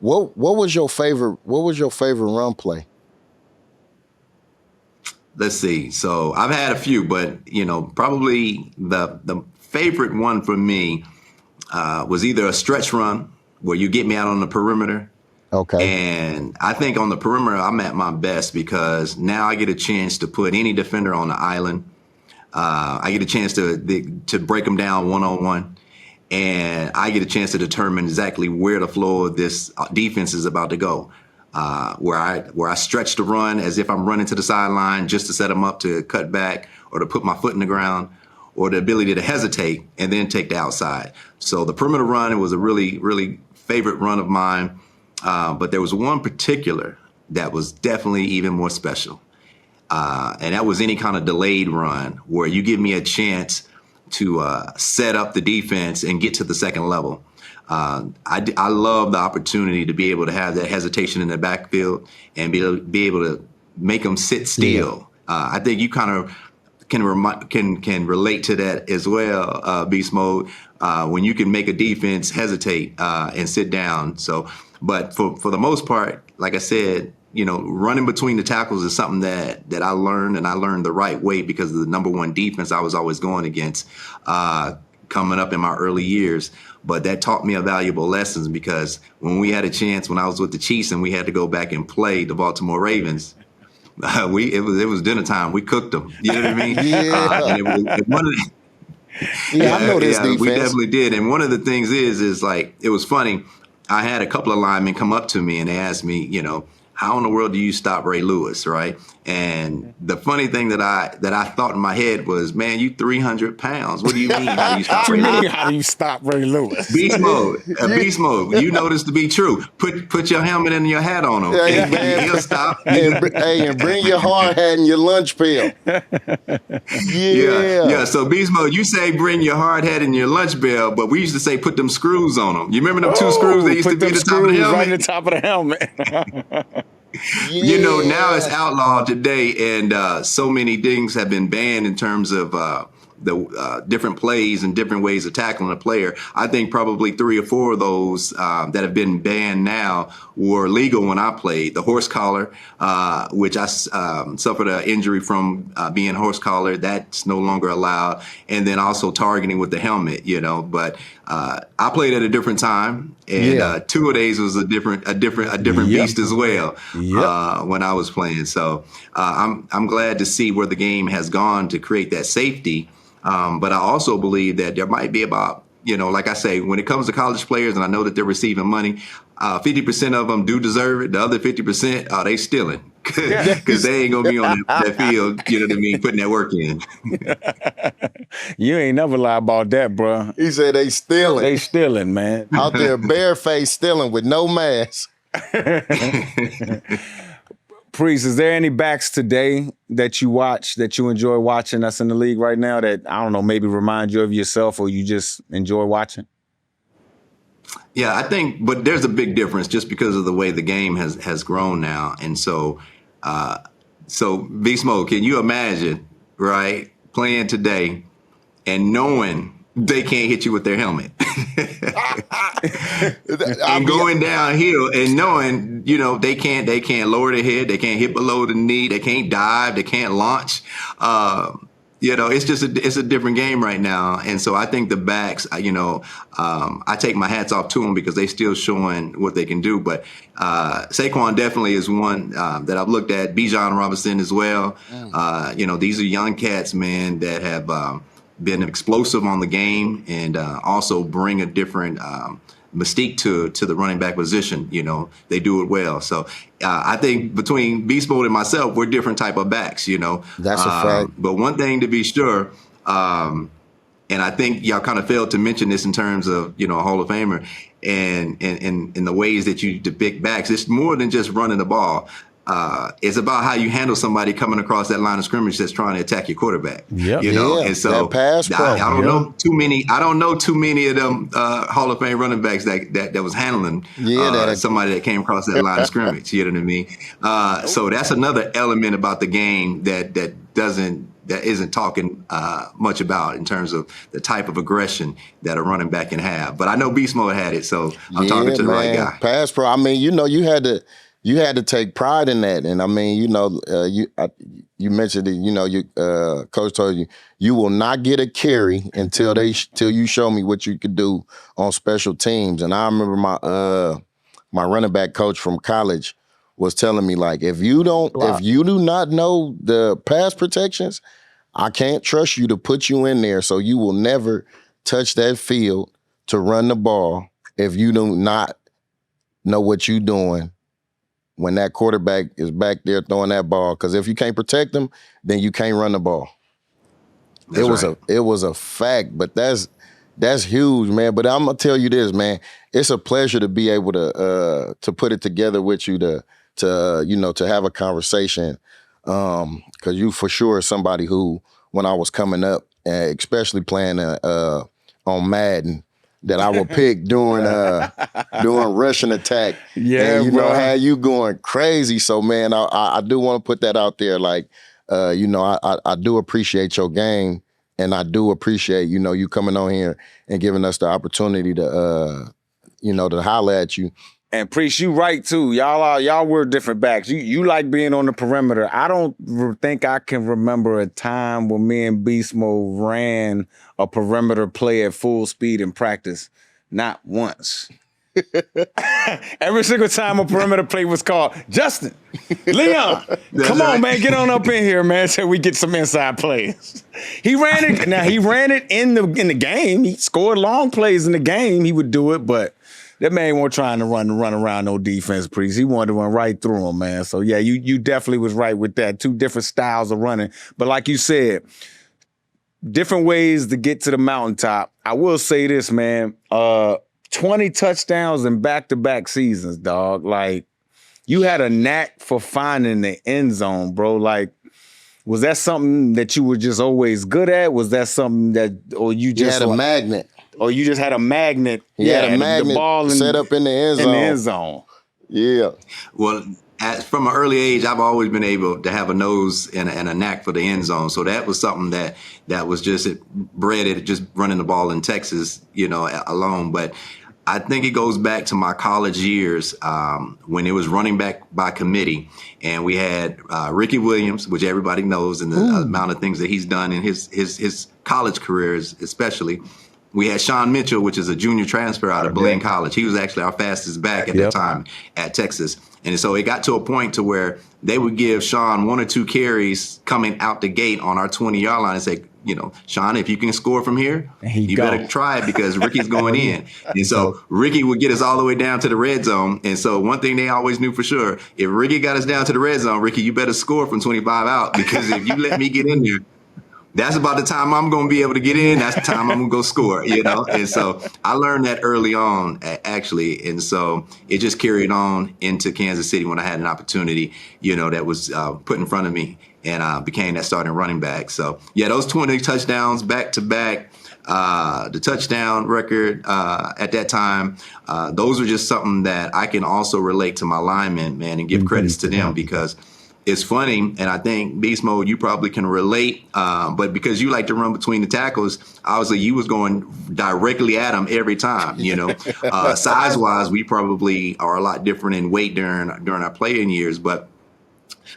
what was your favorite run play? Let's see. So I've had a few, but probably the favorite one for me was either a stretch run where you get me out on the perimeter. Okay. And I think on the perimeter, I'm at my best because now I get a chance to put any defender on the island. I get a chance to break them down one-on-one. And I get a chance to determine exactly where the flow of this defense is about to go. Where I stretch the run as if I'm running to the sideline just to set them up to cut back or to put my foot in the ground, or the ability to hesitate and then take the outside. So the perimeter run, it was a really, really favorite run of mine. But there was one particular that was definitely even more special. And that was any kind of delayed run where you give me a chance to set up the defense and get to the second level. I love the opportunity to be able to have that hesitation in the backfield and be able to make them sit still. Yeah. I think you kind of can relate to that as well, Beast Mode, when you can make a defense hesitate and sit down. So, but for the most part, like I said, running between the tackles is something that I learned, and I learned the right way because of the number one defense I was always going against coming up in my early years. But that taught me a valuable lessons because when we had a chance, when I was with the Chiefs and we had to go back and play the Baltimore Ravens, it was dinner time. We cooked them. You know what I mean? Yeah. I know this defense. We definitely did. And one of the things is like, it was funny. I had a couple of linemen come up to me and they asked me, how in the world do you stop Ray Lewis, right? And the funny thing that I thought in my head was, man, you 300 pounds. What do you mean? How do you stop Ray Lewis? How do you stop Ray Lewis? Beast mode. Beast mode. You know this to be true. Put your helmet and your hat on him. Hey, and man. he'll stop. And bring your hard hat and your lunch pail. Yeah. So Beast mode, you say bring your hard hat and your lunch bell, but we used to say put them screws on them. You remember them two screws that used to be at the top of the helmet? Right at the top of the helmet. Yeah. Now it's outlawed today, and so many things have been banned in terms of the different plays and different ways of tackling a player. I think probably 3 or 4 of those that have been banned now were legal when I played. The horse collar, which I suffered an injury from being horse collar, that's no longer allowed. And then also targeting with the helmet, But I played at a different time, and 2 of these was a different beast as well when I was playing. So I'm glad to see where the game has gone to create that safety. But I also believe that there might be about, like I say, when it comes to college players, and I know that they're receiving money, 50% of them do deserve it. The other 50%, they stealing because they ain't going to be on that field, you know what I mean, putting that work in. You ain't never lie about that, bro. He said they stealing. They stealing, man. Out there barefaced stealing with no mask. Priest, is there any backs today that you watch, that you enjoy watching that's in the league right now that, I don't know, maybe remind you of yourself or you just enjoy watching? Yeah, I think, but there's a big difference just because of the way the game has grown now. And so Beast Mode, can you imagine, right, playing today and knowing they can't hit you with their helmet and going downhill and knowing, they can't lower their head. They can't hit below the knee. They can't dive. They can't launch. It's a different game right now. And so I think the backs, I take my hats off to them because they still showing what they can do. But Saquon definitely is one that I've looked at. Bijan Robinson as well. These are young cats, man, that have been explosive on the game and also bring a different mystique to the running back position. They do it well. So I think between Beast Mode and myself, we're different type of backs, That's a fact. But one thing to be sure, And I think y'all kind of failed to mention this in terms of, a Hall of Famer and in the ways that you depict backs. It's more than just running the ball. It's about how you handle somebody coming across that line of scrimmage that's trying to attack your quarterback. Yeah. And so that pass pro. I don't know too many. I don't know too many of them Hall of Fame running backs that was handling somebody that came across that line of scrimmage. You know what I mean? So that's another element about the game that isn't talking much about in terms of the type of aggression that a running back can have. But I know Beast Mode had it, so I'm talking to the right guy. Pass pro. I mean, you had to take pride in that. And I mean, you mentioned it, coach told you, you will not get a carry until you show me what you could do on special teams. And I remember my running back coach from college was telling me, like, if you do not know the pass protections, I can't trust you to put you in there, so you will never touch that field to run the ball if you do not know what you're doing when that quarterback is back there throwing that ball. Because if you can't protect them, then you can't run the ball. It was a fact, but that's huge, man. But I'm gonna tell you this, man. It's a pleasure to be able to put it together with you to have a conversation. Because you for sure is somebody who, when I was coming up, especially playing on Madden, that I would pick during rushing attack. Yeah, and bro. had you going crazy. So, man, I do want to put that out there. Like, I do appreciate your game, and I do appreciate, you coming on here and giving us the opportunity to, to holler at you. And Priest, you right too. Y'all were different backs. You like being on the perimeter. I don't think I can remember a time when me and Beast Mode ran a perimeter play at full speed in practice. Not once. Every single time a perimeter play was called, Justin, Leon, come on, man, get on up in here, man, so we get some inside plays. He ran it. Now he ran it in the game. He scored long plays in the game. He would do it, but that man wasn't trying to run around no defense, Priest. He wanted to run right through him, man. So, yeah, you definitely was right with that. Two different styles of running. But like you said, different ways to get to the mountaintop. I will say this, man. 20 touchdowns in back-to-back seasons, dog. Like, you had a knack for finding the end zone, bro. Like, was that something that you were just always good at? Was that something or you just had a magnet? Or you just had a magnet. He had a magnet, the ball set up in the end zone. In the end zone. Yeah. Well, from an early age, I've always been able to have a nose and a knack for the end zone. So that was something that was just bred at just running the ball in Texas, alone. But I think it goes back to my college years when it was running back by committee, and we had Ricky Williams, which everybody knows, and the amount of things that he's done in his college careers, especially. We had Sean Mitchell, which is a junior transfer out of Blaine College. He was actually our fastest back at that time at Texas. And so it got to a point to where they would give Sean 1 or 2 carries coming out the gate on our 20-yard line and say, Sean, if you can score from here, you better try it because Ricky's going in. And so Ricky would get us all the way down to the red zone. And so one thing they always knew for sure, if Ricky got us down to the red zone, Ricky, you better score from 25 out, because if you let me get in there, that's about the time I'm going to be able to get in. That's the time I'm going to go score, And so I learned that early on, actually. And so it just carried on into Kansas City when I had an opportunity, that was put in front of me, and became that starting running back. So, yeah, those 20 touchdowns back-to-back, the touchdown record at that time, those are just something that I can also relate to my linemen, man, and give credits to them, because it's funny, and I think Beast Mode, you probably can relate, but because you like to run between the tackles, obviously you was going directly at them every time, Size-wise, we probably are a lot different in weight during our playing years, but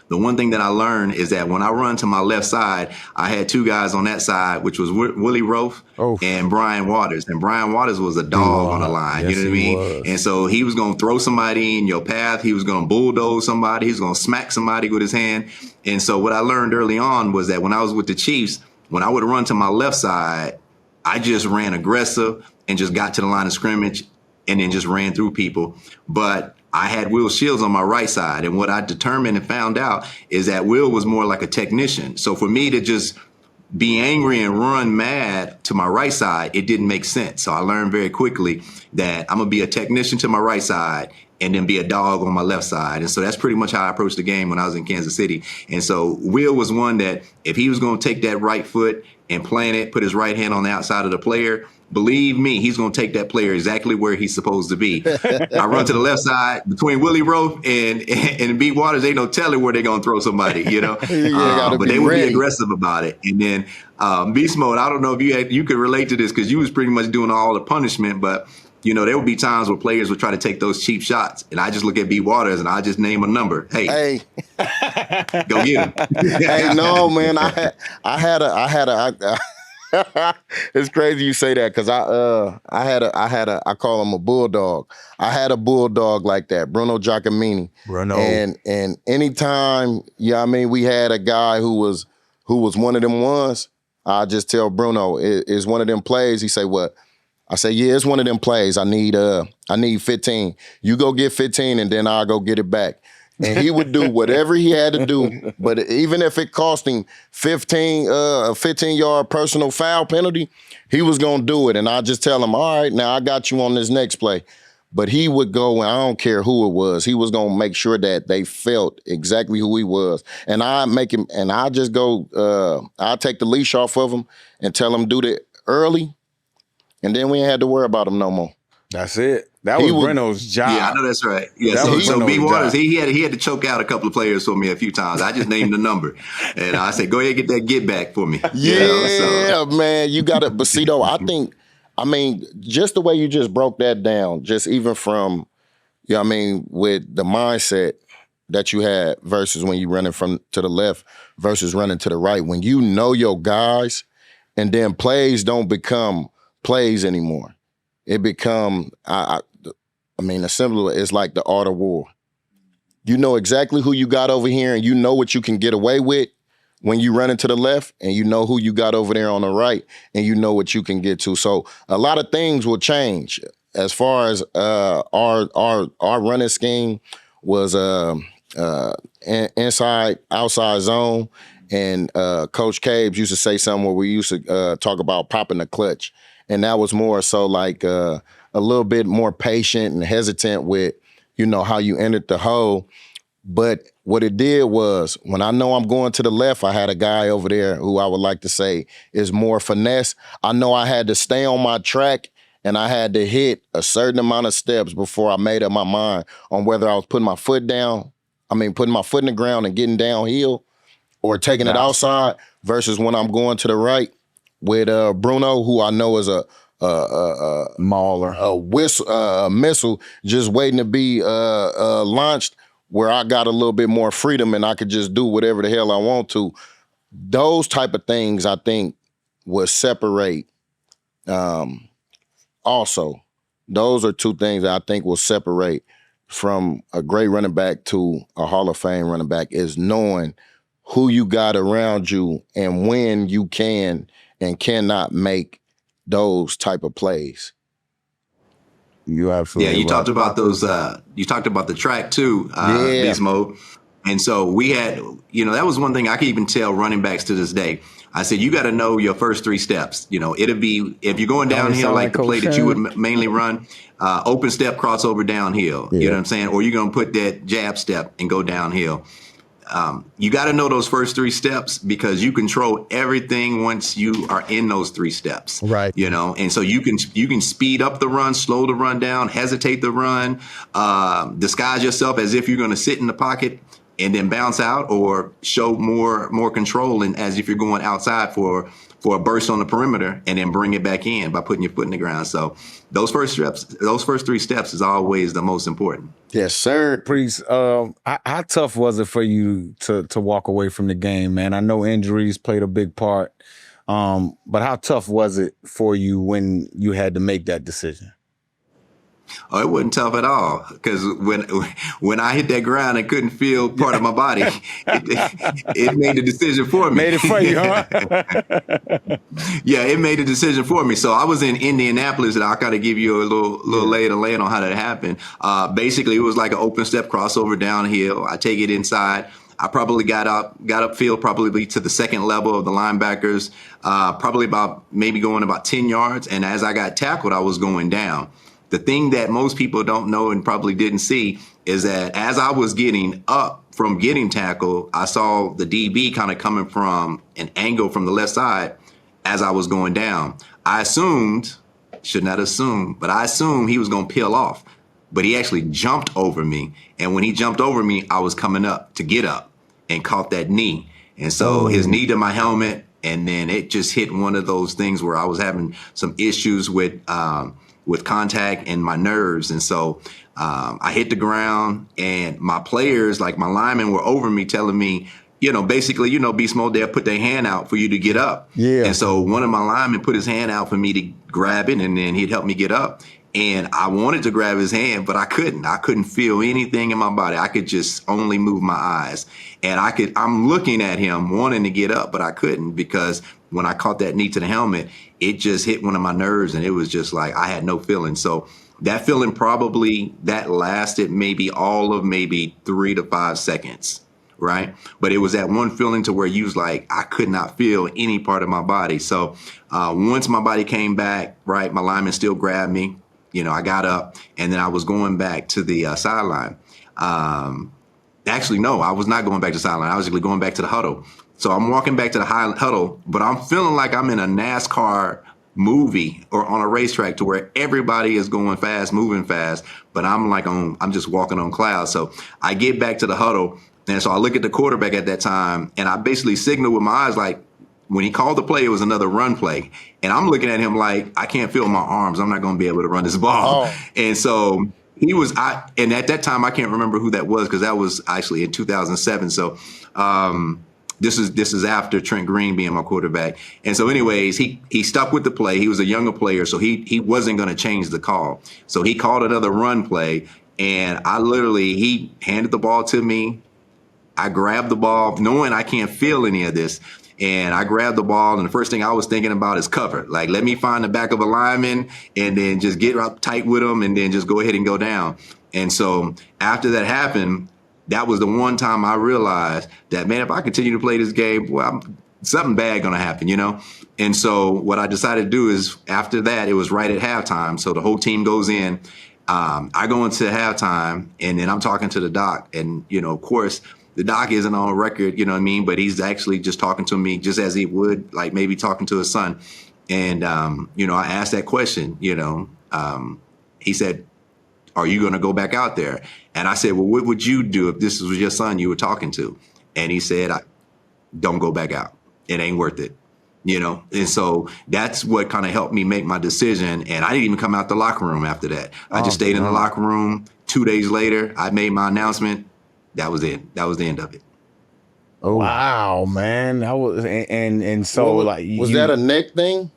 the one thing that I learned is that when I run to my left side, I had 2 guys on that side, which was Willie Rofe and Brian Waters. And Brian Waters was a dog on the line, you know what I mean? And so he was going to throw somebody in your path. He was going to bulldoze somebody. He was going to smack somebody with his hand. And so what I learned early on was that when I was with the Chiefs, when I would run to my left side, I just ran aggressive and just got to the line of scrimmage and then just ran through people. But I had Will Shields on my right side. And what I determined and found out is that Will was more like a technician. So for me to just be angry and run mad to my right side, it didn't make sense. So I learned very quickly that I'm going to be a technician to my right side and then be a dog on my left side. And so that's pretty much how I approached the game when I was in Kansas City. And so Will was one that if he was going to take that right foot and plant it, put his right hand on the outside of the player, believe me, he's going to take that player exactly where he's supposed to be. I run to the left side between Willie Roaf and B. Waters. Ain't no telling where they're going to throw somebody, you know. But they would be aggressive about it. And then Beast Mode, I don't know if you could relate to this because you was pretty much doing all the punishment, but you know, there would be times where players would try to take those cheap shots, and I just look at B. Waters and I just name a number. Hey, go get him. Hey, no, man, I had a. It's crazy you say that because I call him a bulldog. I had a bulldog like that, Bruno Giacomini. Bruno. And anytime, we had a guy who was one of them ones, I just tell Bruno, it's one of them plays. He say, what? I say, yeah, it's one of them plays. I need 15. You go get 15 and then I'll go get it back. And he would do whatever he had to do. But even if it cost him a 15-yard personal foul penalty, he was going to do it. And I just tell him, all right, now I got you on this next play. But he would go, and I don't care who it was, he was going to make sure that they felt exactly who he was. And I take the leash off of him and tell him do it early. And then we ain't had to worry about him no more. That's it. That was Breno's job. Yeah, I know that's right. Yeah, so B. Waters, he had to choke out a couple of players for me a few times. I just named the number. And I said, go ahead and get that get back for me. Yeah, man, you got it. But see, though, just the way you just broke that down, just even from, with the mindset that you had versus when you running from to the left versus running to the right. When you know your guys and then plays don't become plays anymore. It become, it's like the art of war. You know exactly who you got over here and you know what you can get away with when you run into the left and you know who you got over there on the right and you know what you can get to. So a lot of things will change as far as our running scheme was inside, outside zone. And Coach Cabes used to say something where we used to talk about popping the clutch. And that was more so like a little bit more patient and hesitant with, how you entered the hole. But what it did was when I know I'm going to the left, I had a guy over there who I would like to say is more finesse. I know I had to stay on my track and I had to hit a certain amount of steps before I made up my mind on whether I was putting my foot in the ground and getting downhill or taking it outside versus when I'm going to the right with Bruno, who I know is a mauler, a missile just waiting to be launched, where I got a little bit more freedom and I could just do whatever the hell I want to. Those type of things I think will separate. Also, those are two things that I think will separate from a great running back to a Hall of Fame running back is knowing who you got around you and when you can and cannot make those type of plays. You absolutely. Yeah, you talked about those. You talked about the track too, Beast Mode. And so we had, that was one thing I can even tell running backs to this day. I said, you got to know your first three steps. It'll be, if you're going downhill like the play that you would mainly run, open step, crossover downhill. Yeah. You know what I'm saying? Or you're going to put that jab step and go downhill. You got to know those first three steps because you control everything once you are in those three steps. Right. And so you can speed up the run, slow the run down, hesitate the run, disguise yourself as if you're going to sit in the pocket and then bounce out or show more control and as if you're going outside for a burst on the perimeter and then bring it back in by putting your foot in the ground. So those first three steps is always the most important. Yes, sir. Priest, how tough was it for you to walk away from the game, man? I know injuries played a big part, but how tough was it for you when you had to make that decision? Oh, it wasn't tough at all because when I hit that ground and couldn't feel part of my body, it made the decision for me. Made it for you, huh? Yeah, it made the decision for me. So I was in Indianapolis, and I'll kind of give you a little lay of the land on how that happened. Basically, it was like an open step crossover downhill. I take it inside. I probably got upfield, probably to the second level of the linebackers, probably maybe going about 10 yards. And as I got tackled, I was going down. The thing that most people don't know and probably didn't see is that as I was getting up from getting tackled, I saw the DB kind of coming from an angle from the left side as I was going down. I assumed, should not assume, but I assumed he was going to peel off. But he actually jumped over me. And when he jumped over me, I was coming up to get up and caught that knee. And so his knee to my helmet, and then it just hit one of those things where I was having some issues with contact and my nerves. And so I hit the ground, and my players, like my linemen, were over me telling me, basically, Beast Mode, they'll put their hand out for you to get up. Yeah. And so one of my linemen put his hand out for me to grab it, and then he'd help me get up. And I wanted to grab his hand, but I couldn't. I couldn't feel anything in my body. I could just only move my eyes. And I'm looking at him wanting to get up, but I couldn't, because when I caught that knee to the helmet, it just hit one of my nerves, and it was just like I had no feeling. So that feeling that lasted maybe 3 to 5 seconds, right? But it was that one feeling to where you was like, I could not feel any part of my body. So once my body came back, right, my lineman still grabbed me. I got up, and then I was going back to the sideline. Actually, no, I was not going back to the sideline. I was actually going back to the huddle. So I'm walking back to the huddle, but I'm feeling like I'm in a NASCAR movie or on a racetrack to where everybody is going fast, moving fast, but I'm just walking on clouds. So I get back to the huddle, and so I look at the quarterback at that time, and I basically signal with my eyes like, when he called the play, it was another run play. And I'm looking at him like, I can't feel my arms. I'm not going to be able to run this ball. Oh. And so and at that time, I can't remember who that was, because that was actually in 2007. So this is after Trent Green being my quarterback. And so anyways, he stuck with the play. He was a younger player, so he wasn't going to change the call. So he called another run play, and he handed the ball to me. I grabbed the ball, knowing I can't feel any of this. And I grabbed the ball, and the first thing I was thinking about is cover. Like, let me find the back of a lineman and then just get up tight with him and then just go ahead and go down. And so after that happened, that was the one time I realized that, man, if I continue to play this game, well, something bad going to happen, And so what I decided to do is, after that, it was right at halftime. So the whole team goes in. I go into halftime, and then I'm talking to the doc. And, of course, the doc isn't on record, but he's actually just talking to me just as he would, like maybe talking to his son. And, I asked that question, he said, are you going to go back out there? And I said, well, what would you do if this was your son you were talking to? And he said, don't go back out. It ain't worth it, And so that's what kind of helped me make my decision. And I didn't even come out the locker room after that. I just stayed in the locker room. 2 days later, I made my announcement. That was it. That was the end of it. Oh wow, man! That was and so was that a neck thing?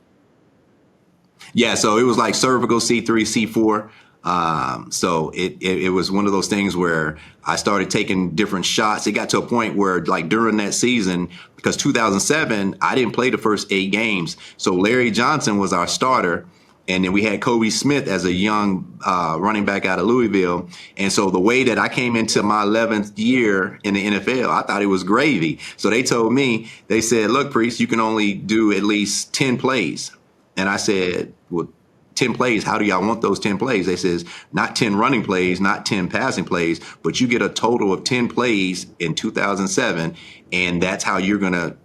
Yeah, so it was like cervical C3, C4. So it was one of those things where I started taking different shots. It got to a point where, like, during that season, because 2007, I didn't play the first 8 games. So Larry Johnson was our starter. And then we had Kobe Smith as a young running back out of Louisville. And so the way that I came into my 11th year in the NFL, I thought it was gravy. So they told me, they said, look, Priest, you can only do at least 10 plays. And I said, well, 10 plays, how do y'all want those 10 plays? They says, not 10 running plays, not 10 passing plays, but you get a total of 10 plays in 2007. And that's how you're going to,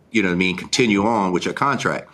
continue on with your contract.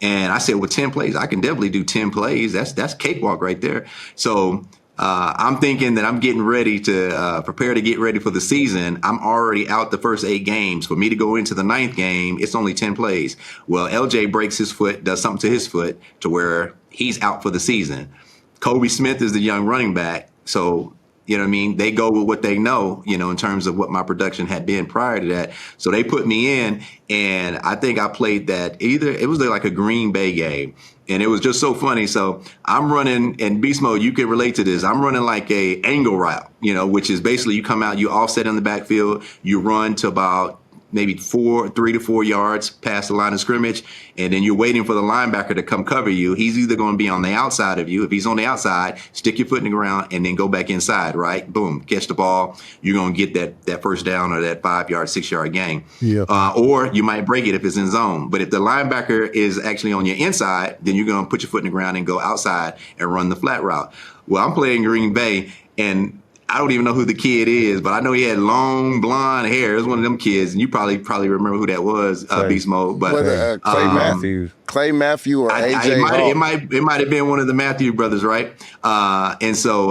And I said, well, 10 plays, I can definitely do 10 plays. That's cakewalk right there. So I'm thinking that I'm getting ready to prepare to get ready for the season. I'm already out the first 8 games. For me to go into the 9th game, it's only 10 plays. Well, LJ breaks his foot, does something to his foot to where he's out for the season. Kobe Smith is the young running back. So, they go with what they know, in terms of what my production had been prior to that. So they put me in, and I think I played it was like a Green Bay game. And it was just so funny. So I'm running in beast mode. You can relate to this. I'm running like a angle route, which is basically you come out, you offset in the backfield, you run to about maybe 3 to 4 yards past the line of scrimmage, and then you're waiting for the linebacker to come cover you. He's either going to be on the outside of you. If he's on the outside, stick your foot in the ground and then go back inside, right? Boom, catch the ball. You're going to get that first down or that 5-yard, 6-yard gain. Yeah. Or you might break it if it's in zone. But if the linebacker is actually on your inside, then you're going to put your foot in the ground and go outside and run the flat route. Well, I'm playing Green Bay, and I don't even know who the kid is, but I know he had long blonde hair. It was one of them kids, and you probably remember who that was, Beast Mode. But Whether Clay Matthew or AJ, it might have been one of the Matthew brothers, right? And so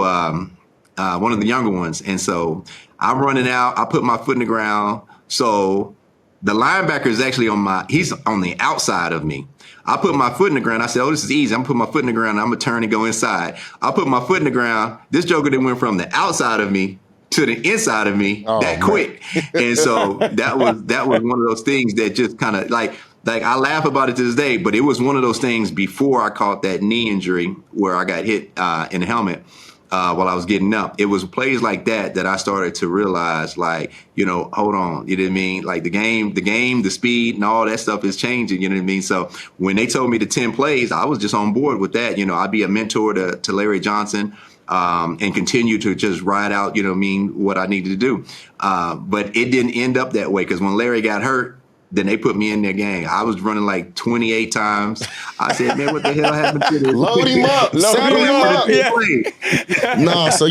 one of the younger ones. And so I'm running out. I put my foot in the ground. So the linebacker is actually he's on the outside of me. I put my foot in the ground. I said, oh, this is easy. I'm going to put my foot in the ground. I'm going to turn and go inside. I put my foot in the ground. This joker then went from the outside of me to the inside of me quick. And so that was one of those things that just kind of like I laugh about it to this day, but it was one of those things before I caught that knee injury where I got hit in the helmet. While I was getting up, it was plays like that I started to realize, like, hold on, you know what I mean? Like the game, the speed and all that stuff is changing, you know what I mean? So when they told me the 10 plays, I was just on board with that. I'd be a mentor to Larry Johnson and continue to just ride out, what I needed to do. But it didn't end up that way because when Larry got hurt, then they put me in their gang. I was running like 28 times. I said, man, what the hell happened to this? Load him up. Set him up. Yeah. No, so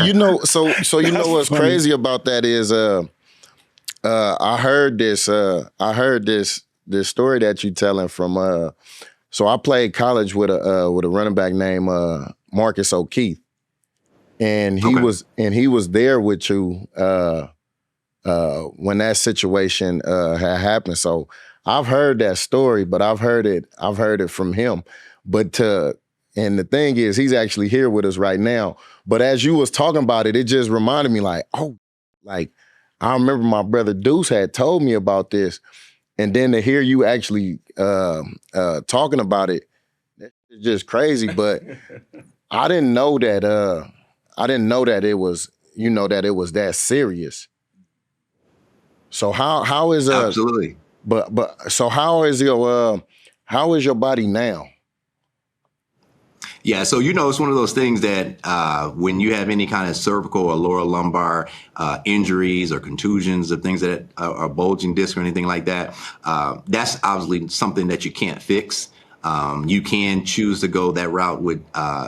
what's crazy about that is I heard this story that you telling from so I played college with a running back named Marcus O'Keefe. And he was there with you when that situation had happened. So I've heard that story, but I've heard it from him. And the thing is, he's actually here with us right now. But as you was talking about it, it just reminded me like I remember my brother Deuce had told me about this. And then to hear you actually talking about it, it's just crazy. But I didn't know that it was, that it was that serious. So how is absolutely? But so how is your body now? Yeah, so it's one of those things that when you have any kind of cervical or lower lumbar injuries or contusions or things that are bulging disc or anything like that, that's obviously something that you can't fix. You can choose to go that route with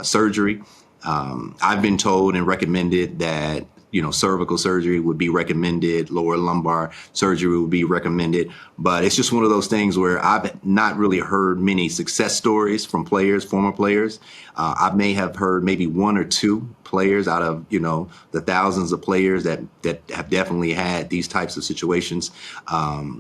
surgery. I've been told and recommended that cervical surgery would be recommended, lower lumbar surgery would be recommended. But it's just one of those things where I've not really heard many success stories from former players. I may have heard maybe 1 or 2 players out of, the thousands of players that have definitely had these types of situations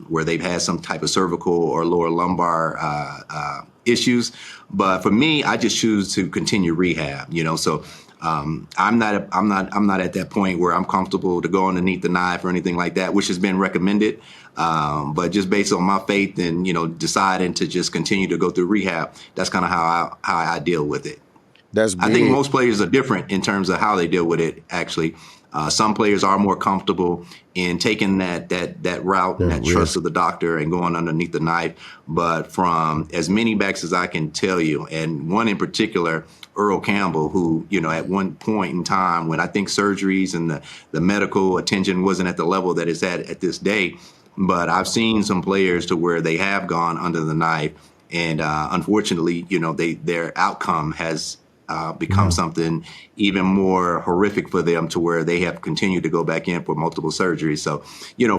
where they've had some type of cervical or lower lumbar issues. But for me, I just choose to continue rehab, so I'm not at that point where I'm comfortable to go underneath the knife or anything like that, which has been recommended. But just based on my faith and, deciding to just continue to go through rehab, that's kind of how I deal with it. That's big. I think most players are different in terms of how they deal with it, actually. Some players are more comfortable in taking that route and that trust of the doctor and going underneath the knife. But from as many backs as I can tell you, and one in particular, Earl Campbell, who, at one point in time when I think surgeries and the medical attention wasn't at the level that it's at this day, but I've seen some players to where they have gone under the knife. And unfortunately, their outcome has become something even more horrific for them to where they have continued to go back in for multiple surgeries. So,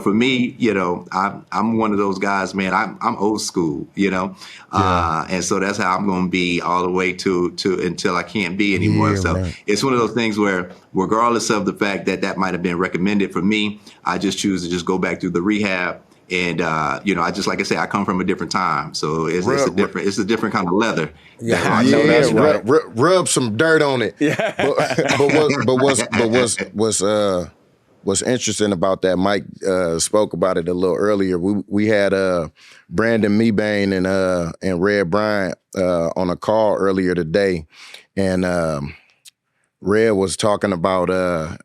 for me, I'm one of those guys, man, I'm old school, and so that's how I'm going to be all the way to until I can't be anymore. So It's one of those things where regardless of the fact that might have been recommended for me, I just choose to just go back through the rehab. And I just, like I say, I come from a different time, so it's a different kind of leather. Yeah, I know that's right. Rub some dirt on it. Yeah. But what's interesting about that? Mike spoke about it a little earlier. We had Brandon Mebane and Red Bryant on a call earlier today, and Red was talking about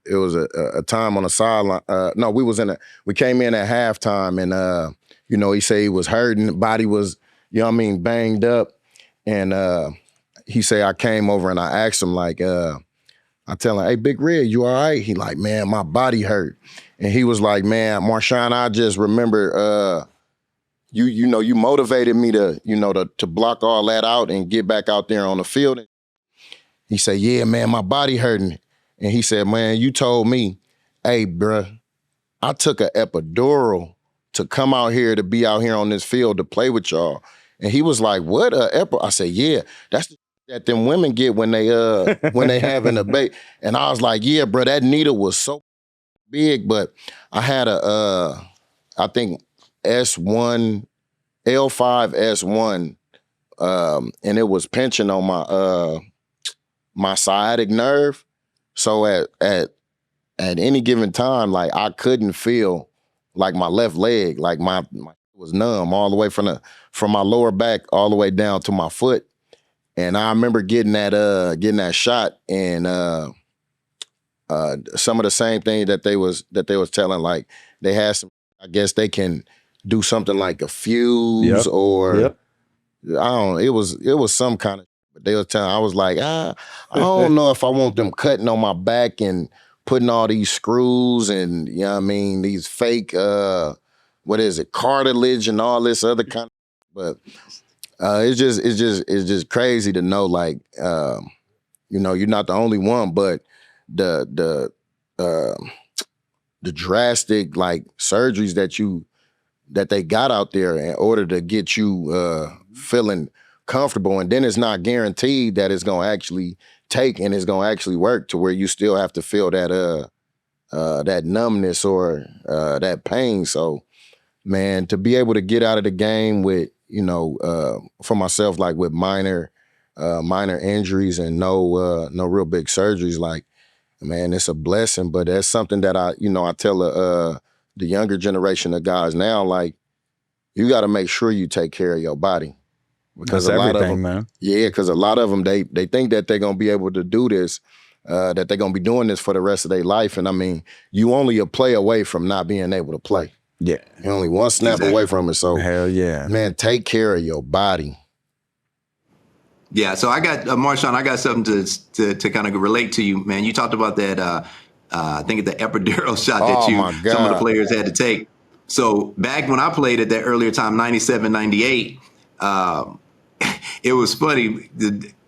it was a time on the sideline. No, we came in at halftime, you know, he said he was hurting, body was, you know what I mean, banged up. And he said, I came over and I asked him, like, I tell him, hey, Big Red, you all right? He like, man, my body hurt. And he was like, man, Marshawn, I just remember you know, you motivated me to, you know, to block all that out and get back out there on the field. He said, yeah, man, my body hurting. And he said, man, you told me, hey, bruh, I took an epidural to come out here, to be out here on this field to play with y'all. And he was like, what, I said, yeah, that's the that them women get when they having a baby. And I was like, yeah, bro, that needle was so big, but I had I think S1, L5 S1, and it was pinching on my sciatic nerve. So at any given time, like I couldn't feel like my left leg, like my was numb all the way from my lower back all the way down to my foot. And I remember getting that shot, and some of the same thing that they was telling, like they had some, I guess they can do something like a fuse or I don't know, it was some kind of, but they were telling, I was like, I don't know if I want them cutting on my back and putting all these screws and, you know what I mean, these fake what is it, cartilage and all this other kind of, but it's just crazy to know, like, you know, you're not the only one, but the drastic, like, surgeries that they got out there in order to get you feeling comfortable. And then it's not guaranteed that it's gonna actually take and it's gonna actually work, to where you still have to feel that numbness or that pain. So, man, to be able to get out of the game with, you know, for myself, like with minor injuries and no real big surgeries, like, man, it's a blessing. But that's something that I tell the younger generation of guys now, like, you got to make sure you take care of your body. Because that's a lot everything, of them, man. Yeah, because a lot of them, they think that they're going to be able to do this, that they're going to be doing this for the rest of their life. And I mean, you only a play away from not being able to play. Yeah. You're only one snap away from it. So, hell yeah. Man, take care of your body. Yeah, so I got, Marshawn, I got something to kind of relate to you, man. You talked about that, I think it's the epidural shot that some of the players had to take. So back when I played at that earlier time, 97, 98, it was funny.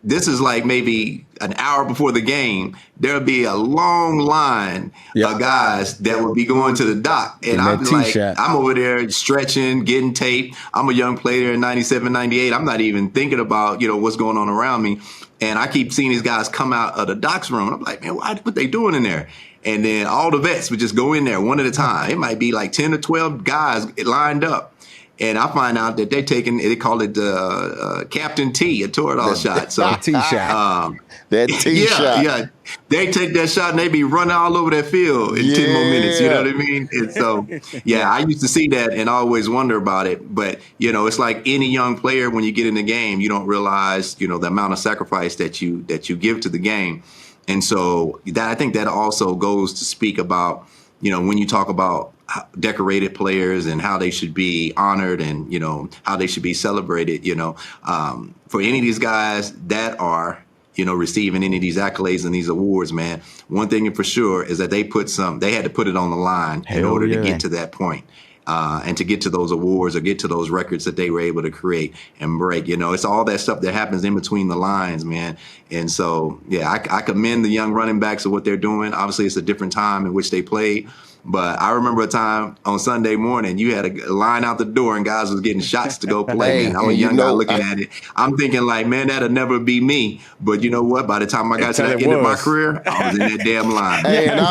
This is like maybe an hour before the game. There'll be a long line of guys that would be going to the dock. And I'm like, I'm over there stretching, getting taped. I'm a young player in 97, 98. I'm not even thinking about, you know, what's going on around me. And I keep seeing these guys come out of the docks room. I'm like, man, what they doing in there? And then all the vets would just go in there one at a time. It might be like 10 or 12 guys lined up. And I find out that they call it Captain T, a Toradol shot. So T shot. That T shot. Yeah. They take that shot and they be running all over that field in 10 more minutes. You know what I mean? And so, I used to see that and always wonder about it. But, you know, it's like any young player, when you get in the game, you don't realize, you know, the amount of sacrifice that you give to the game. And so I think that also goes to speak about, you know, when you talk about decorated players and how they should be honored and, you know, how they should be celebrated, you know, for any of these guys that are, you know, receiving any of these accolades and these awards, man, one thing for sure is that they had to put it on the line in order to get to that point. And to get to those awards or get to those records that they were able to create and break. You know, it's all that stuff that happens in between the lines, man. And so, I commend the young running backs of what they're doing. Obviously, it's a different time in which they played. But I remember a time on Sunday morning, you had a line out the door and guys was getting shots to go play. Man, I'm a young guy looking at it. I'm thinking like, man, that'll never be me. But you know what? By the time I got to that end of my career, I was in that damn line. Hey, and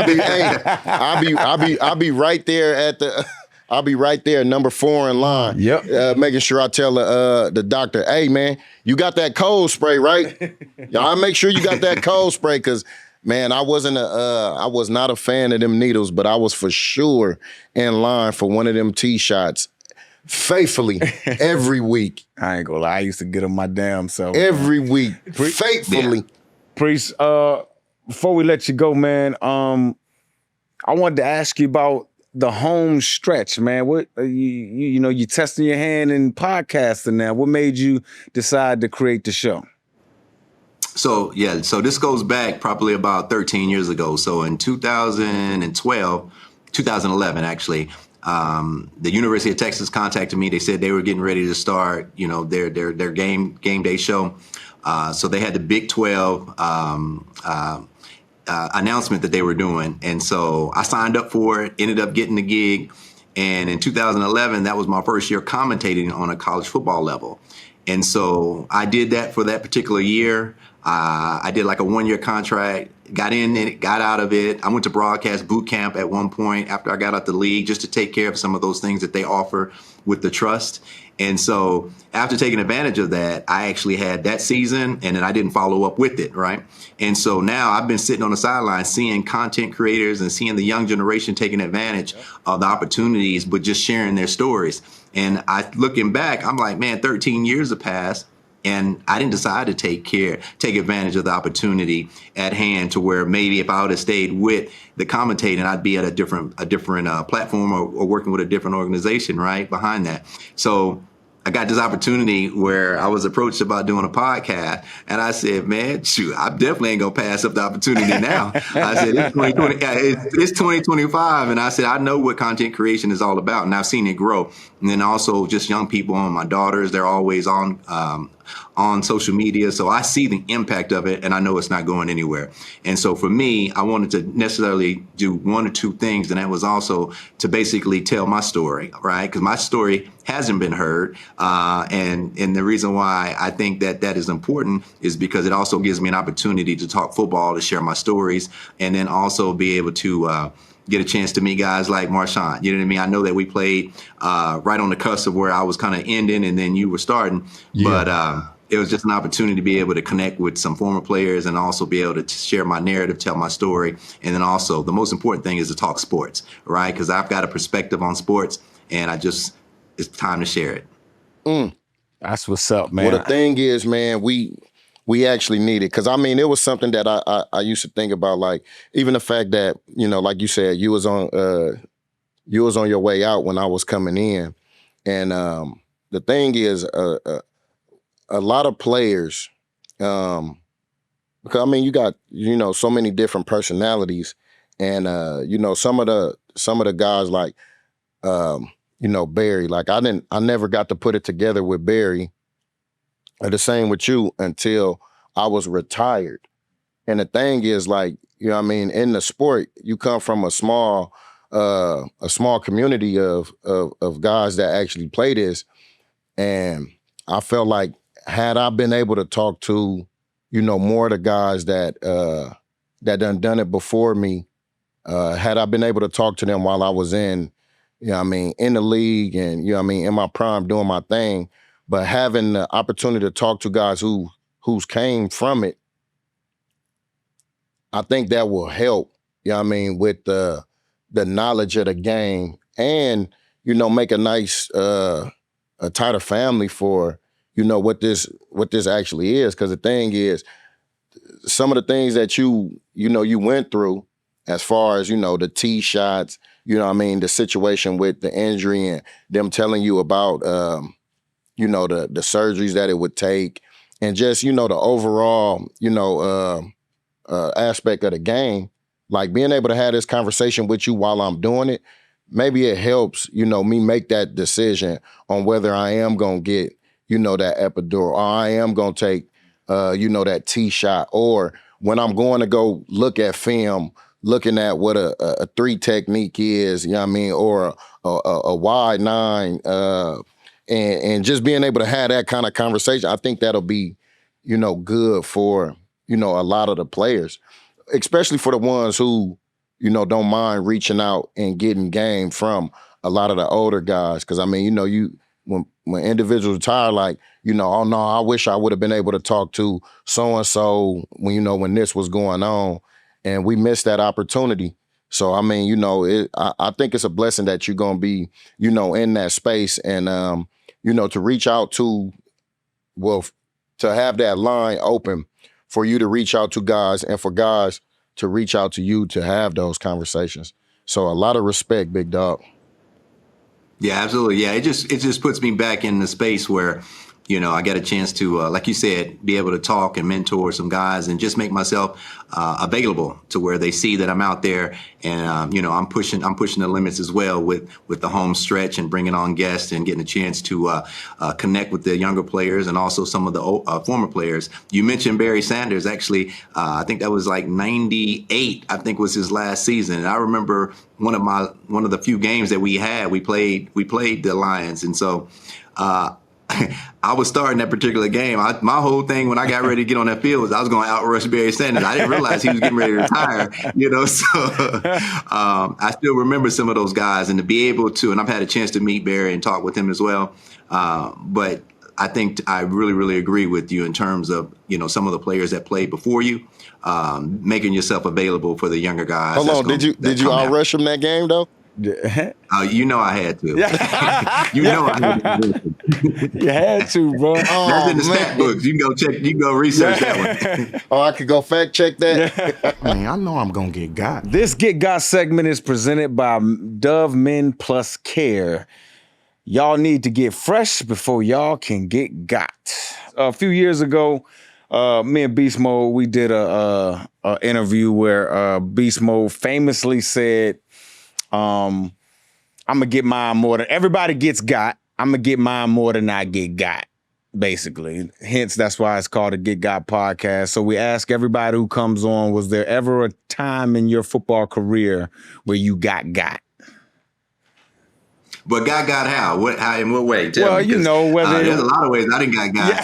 I'll be right there at the. I'll be right there, number 4 in line. Yep. Making sure I tell the doctor, hey, man, you got that cold spray, right? Y'all make sure you got that cold spray, because, man, I was not a fan of them needles, but I was for sure in line for one of them tee shots faithfully every week. I ain't gonna lie, I used to get them my damn self. Every week, faithfully. Yeah. Priest, before we let you go, man, I wanted to ask you about the Holmes Stretch, man? What you testing your hand in podcasting now? What made you decide to create the show? So this goes back probably about 13 years ago. So in 2011 actually, the University of Texas contacted me. They said they were getting ready to start, their game day show. So they had the Big 12 announcement that they were doing, and so I signed up for it. Ended up getting the gig, and in 2011, that was my first year commentating on a college football level. And so I did that for that particular year. I did like a 1-year contract, got in it, got out of it. I went to broadcast boot camp at one point after I got out the league just to take care of some of those things that they offer with the trust. And so after taking advantage of that, I actually had that season, and then I didn't follow up with it, right? And so now I've been sitting on the sideline seeing content creators and seeing the young generation taking advantage of the opportunities, but just sharing their stories. And looking back, I'm like, man, 13 years have passed, and I didn't decide to take advantage of the opportunity at hand to where maybe if I would have stayed with the commentating, I'd be at a different platform or working with a different organization right behind that. So I got this opportunity where I was approached about doing a podcast, and I said, man, shoot, I definitely ain't gonna pass up the opportunity now. I said, it's 2025, and I said, I know what content creation is all about, and I've seen it grow. And then also just young people, my daughters, they're always on social media. So I see the impact of it, and I know it's not going anywhere. And so for me, I wanted to necessarily do one or two things. And that was also to basically tell my story, right? Because my story hasn't been heard. And the reason why I think that is important is because it also gives me an opportunity to talk football, to share my stories, and then also be able to get a chance to meet guys like Marshawn. You know what I mean? I know that we played right on the cusp of where I was kind of ending and then you were starting. Yeah. But it was just an opportunity to be able to connect with some former players and also be able to share my narrative, tell my story. And then also the most important thing is to talk sports, right? Because I've got a perspective on sports, and it's time to share it. That's what's up, man. Well, the thing is, man, we actually need it. Because, I mean, it was something that I used to think about, like, even the fact that, like you said, you was on your way out when I was coming in. And the thing is, a lot of players, because, I mean, you got, so many different personalities. And, some of the guys like, Barry, like I never got to put it together with Barry. The same with you until I was retired. And the thing is, like, in the sport, you come from a small community of guys that actually play this. And I felt like had I been able to talk to, more of the guys that done it before me, had I been able to talk to them while I was in the league and, in my prime doing my thing, but having the opportunity to talk to guys who's came from it, I think that will help, with the knowledge of the game and, make a nice, a tighter family for, what this actually is. Because the thing is, some of the things that you went through as far as, the tee shots, the situation with the injury and them telling you about, the surgeries that it would take and just, the overall, aspect of the game, like being able to have this conversation with you while I'm doing it, maybe it helps, me make that decision on whether I am going to get, that epidural, or I am going to take, that tee shot, or when I'm going to go look at film, looking at what a 3 technique is, or a wide 9, and just being able to have that kind of conversation, I think that'll be, good for, a lot of the players, especially for the ones who, don't mind reaching out and getting game from a lot of the older guys. Because, when individuals retire, like, oh, no, I wish I would have been able to talk to so-and-so when this was going on. And we missed that opportunity. So, I think it's a blessing that you're going to be, in that space and, to reach out to, to have that line open for you to reach out to guys and for guys to reach out to you to have those conversations. So a lot of respect, big dog. Yeah, absolutely. Yeah, it just puts me back in the space where, I get a chance to, like you said, be able to talk and mentor some guys and just make myself available to where they see that I'm out there, and I'm pushing the limits as well with the home stretch and bringing on guests and getting a chance to connect with the younger players and also some of the former players. You mentioned Barry Sanders. Actually, I think that was like '98. I think was his last season, and I remember one of the few games that we had. We played the Lions, and so. I was starting that particular game. My whole thing when I got ready to get on that field was I was going to outrush Barry Sanders. I didn't realize he was getting ready to retire, So I still remember some of those guys, and to be able to, and I've had a chance to meet Barry and talk with him as well. But I think I really, really agree with you in terms of, some of the players that played before you, making yourself available for the younger guys. Hold on, did you outrush him that game though? I had to. I had to. You had to, bro. That's in the stat books. You can go research that one. Oh, I could go fact check that. Man, I know I'm gonna get got. This Get Got segment is presented by Dove Men Plus Care. Y'all need to get fresh before y'all can get got. A few years ago, me and Beast Mode, we did a interview where Beast Mode famously said, I'm gonna get mine more than everybody gets got. I'm gonna get mine more than I get got, basically. Hence, that's why it's called a Get Got podcast. So we ask everybody who comes on, was there ever a time in your football career where you got? But got how? How in what way? Tell me, whether there's a lot of ways I didn't got.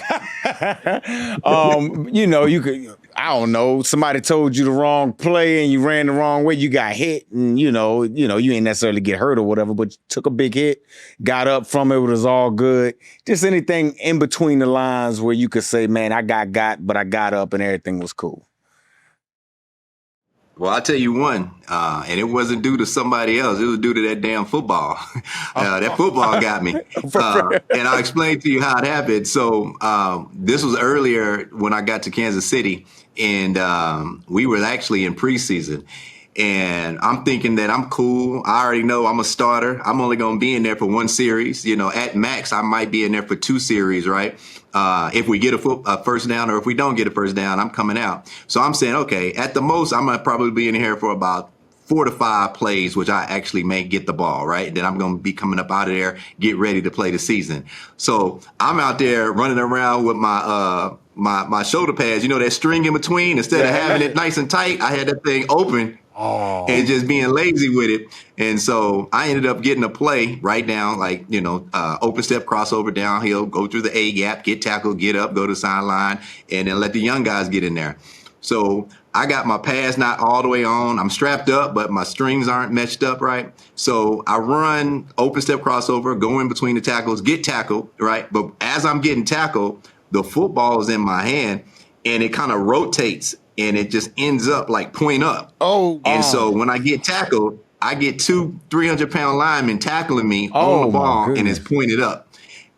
You could. I don't know. Somebody told you the wrong play and you ran the wrong way. You got hit, and you ain't necessarily get hurt or whatever, but you took a big hit, got up from it. It was all good. Just anything in between the lines where you could say, "Man, I got, but I got up and everything was cool." Well, I'll tell you one, and it wasn't due to somebody else. It was due to that damn football. That football got me. And I'll explain to you how it happened. So this was earlier when I got to Kansas City, and we were actually in preseason. And I'm thinking that I'm cool. I already know I'm a starter. I'm only going to be in there for one series. At max, I might be in there for two series, right? If we get a first down, or if we don't get a first down, I'm coming out. So I'm saying, okay, at the most, I'm going to probably be in here for about 4 to 5 plays, which I actually may get the ball, right? Then I'm going to be coming up out of there, get ready to play the season. So I'm out there running around with my shoulder pads, that string in between. Instead of having it nice and tight, I had that thing open. And just being lazy with it. And so I ended up getting a play right down, like, open step crossover downhill, go through the A gap, get tackled, get up, go to the sideline, and then let the young guys get in there. So I got my pads not all the way on. I'm strapped up, but my strings aren't matched up right. So I run open step crossover, go in between the tackles, get tackled, right? But as I'm getting tackled, the football is in my hand, and it kind of rotates, and it just ends up like point up. And so when I get tackled, I get 2 300-pound linemen tackling me on the ball, and it's pointed up.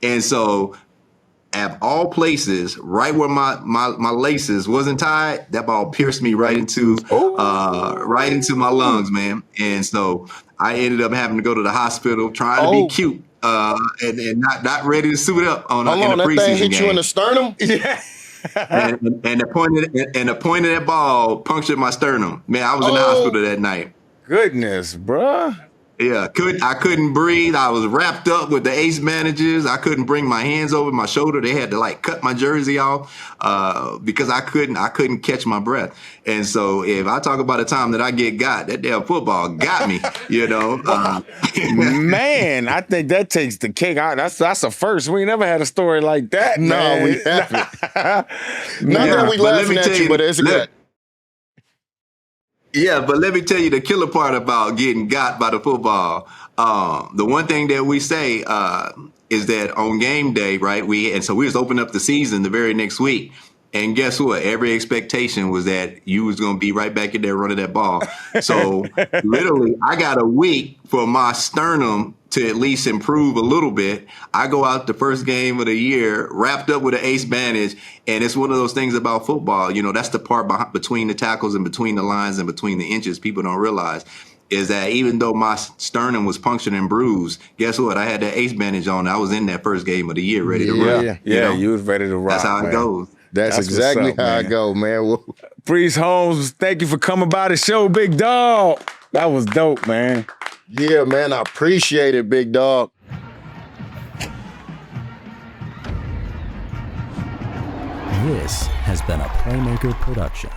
And so at all places, right where my laces wasn't tied, that ball pierced me right into my lungs, man. And so I ended up having to go to the hospital trying to be cute and not ready to suit up in a preseason game. That thing hit you in the sternum? Yeah. and the point of that ball punctured my sternum. Man, I was in the hospital that night. Goodness, bruh. Yeah, I couldn't breathe. I was wrapped up with the ace managers. I couldn't bring my hands over my shoulder. They had to cut my jersey off because I couldn't catch my breath. And so if I talk about the time that I got, that damn football got me, Man, I think that takes the cake out. That's a first. We never had a story like that. No, man. we haven't. Not that we laughing at you, but it's good. Yeah, but let me tell you the killer part about getting got by the football. The one thing that we say is that on game day, right? We just opened up the season the very next week. And guess what? Every expectation was that you was going to be right back in there running that ball. So literally, I got a week for my sternum to at least improve a little bit. I go out the first game of the year wrapped up with an ace bandage. And it's one of those things about football. That's the part between the tackles and between the lines and between the inches people don't realize. is that even though my sternum was punctured and bruised, guess what? I had that ace bandage on. I was in that first game of the year ready to rock. You was ready to rock. That's how it goes. That's exactly how I go, man. Brees Holmes, thank you for coming by the show, big dog. That was dope, man. Yeah, man, I appreciate it, big dog. This has been a Playmaker production.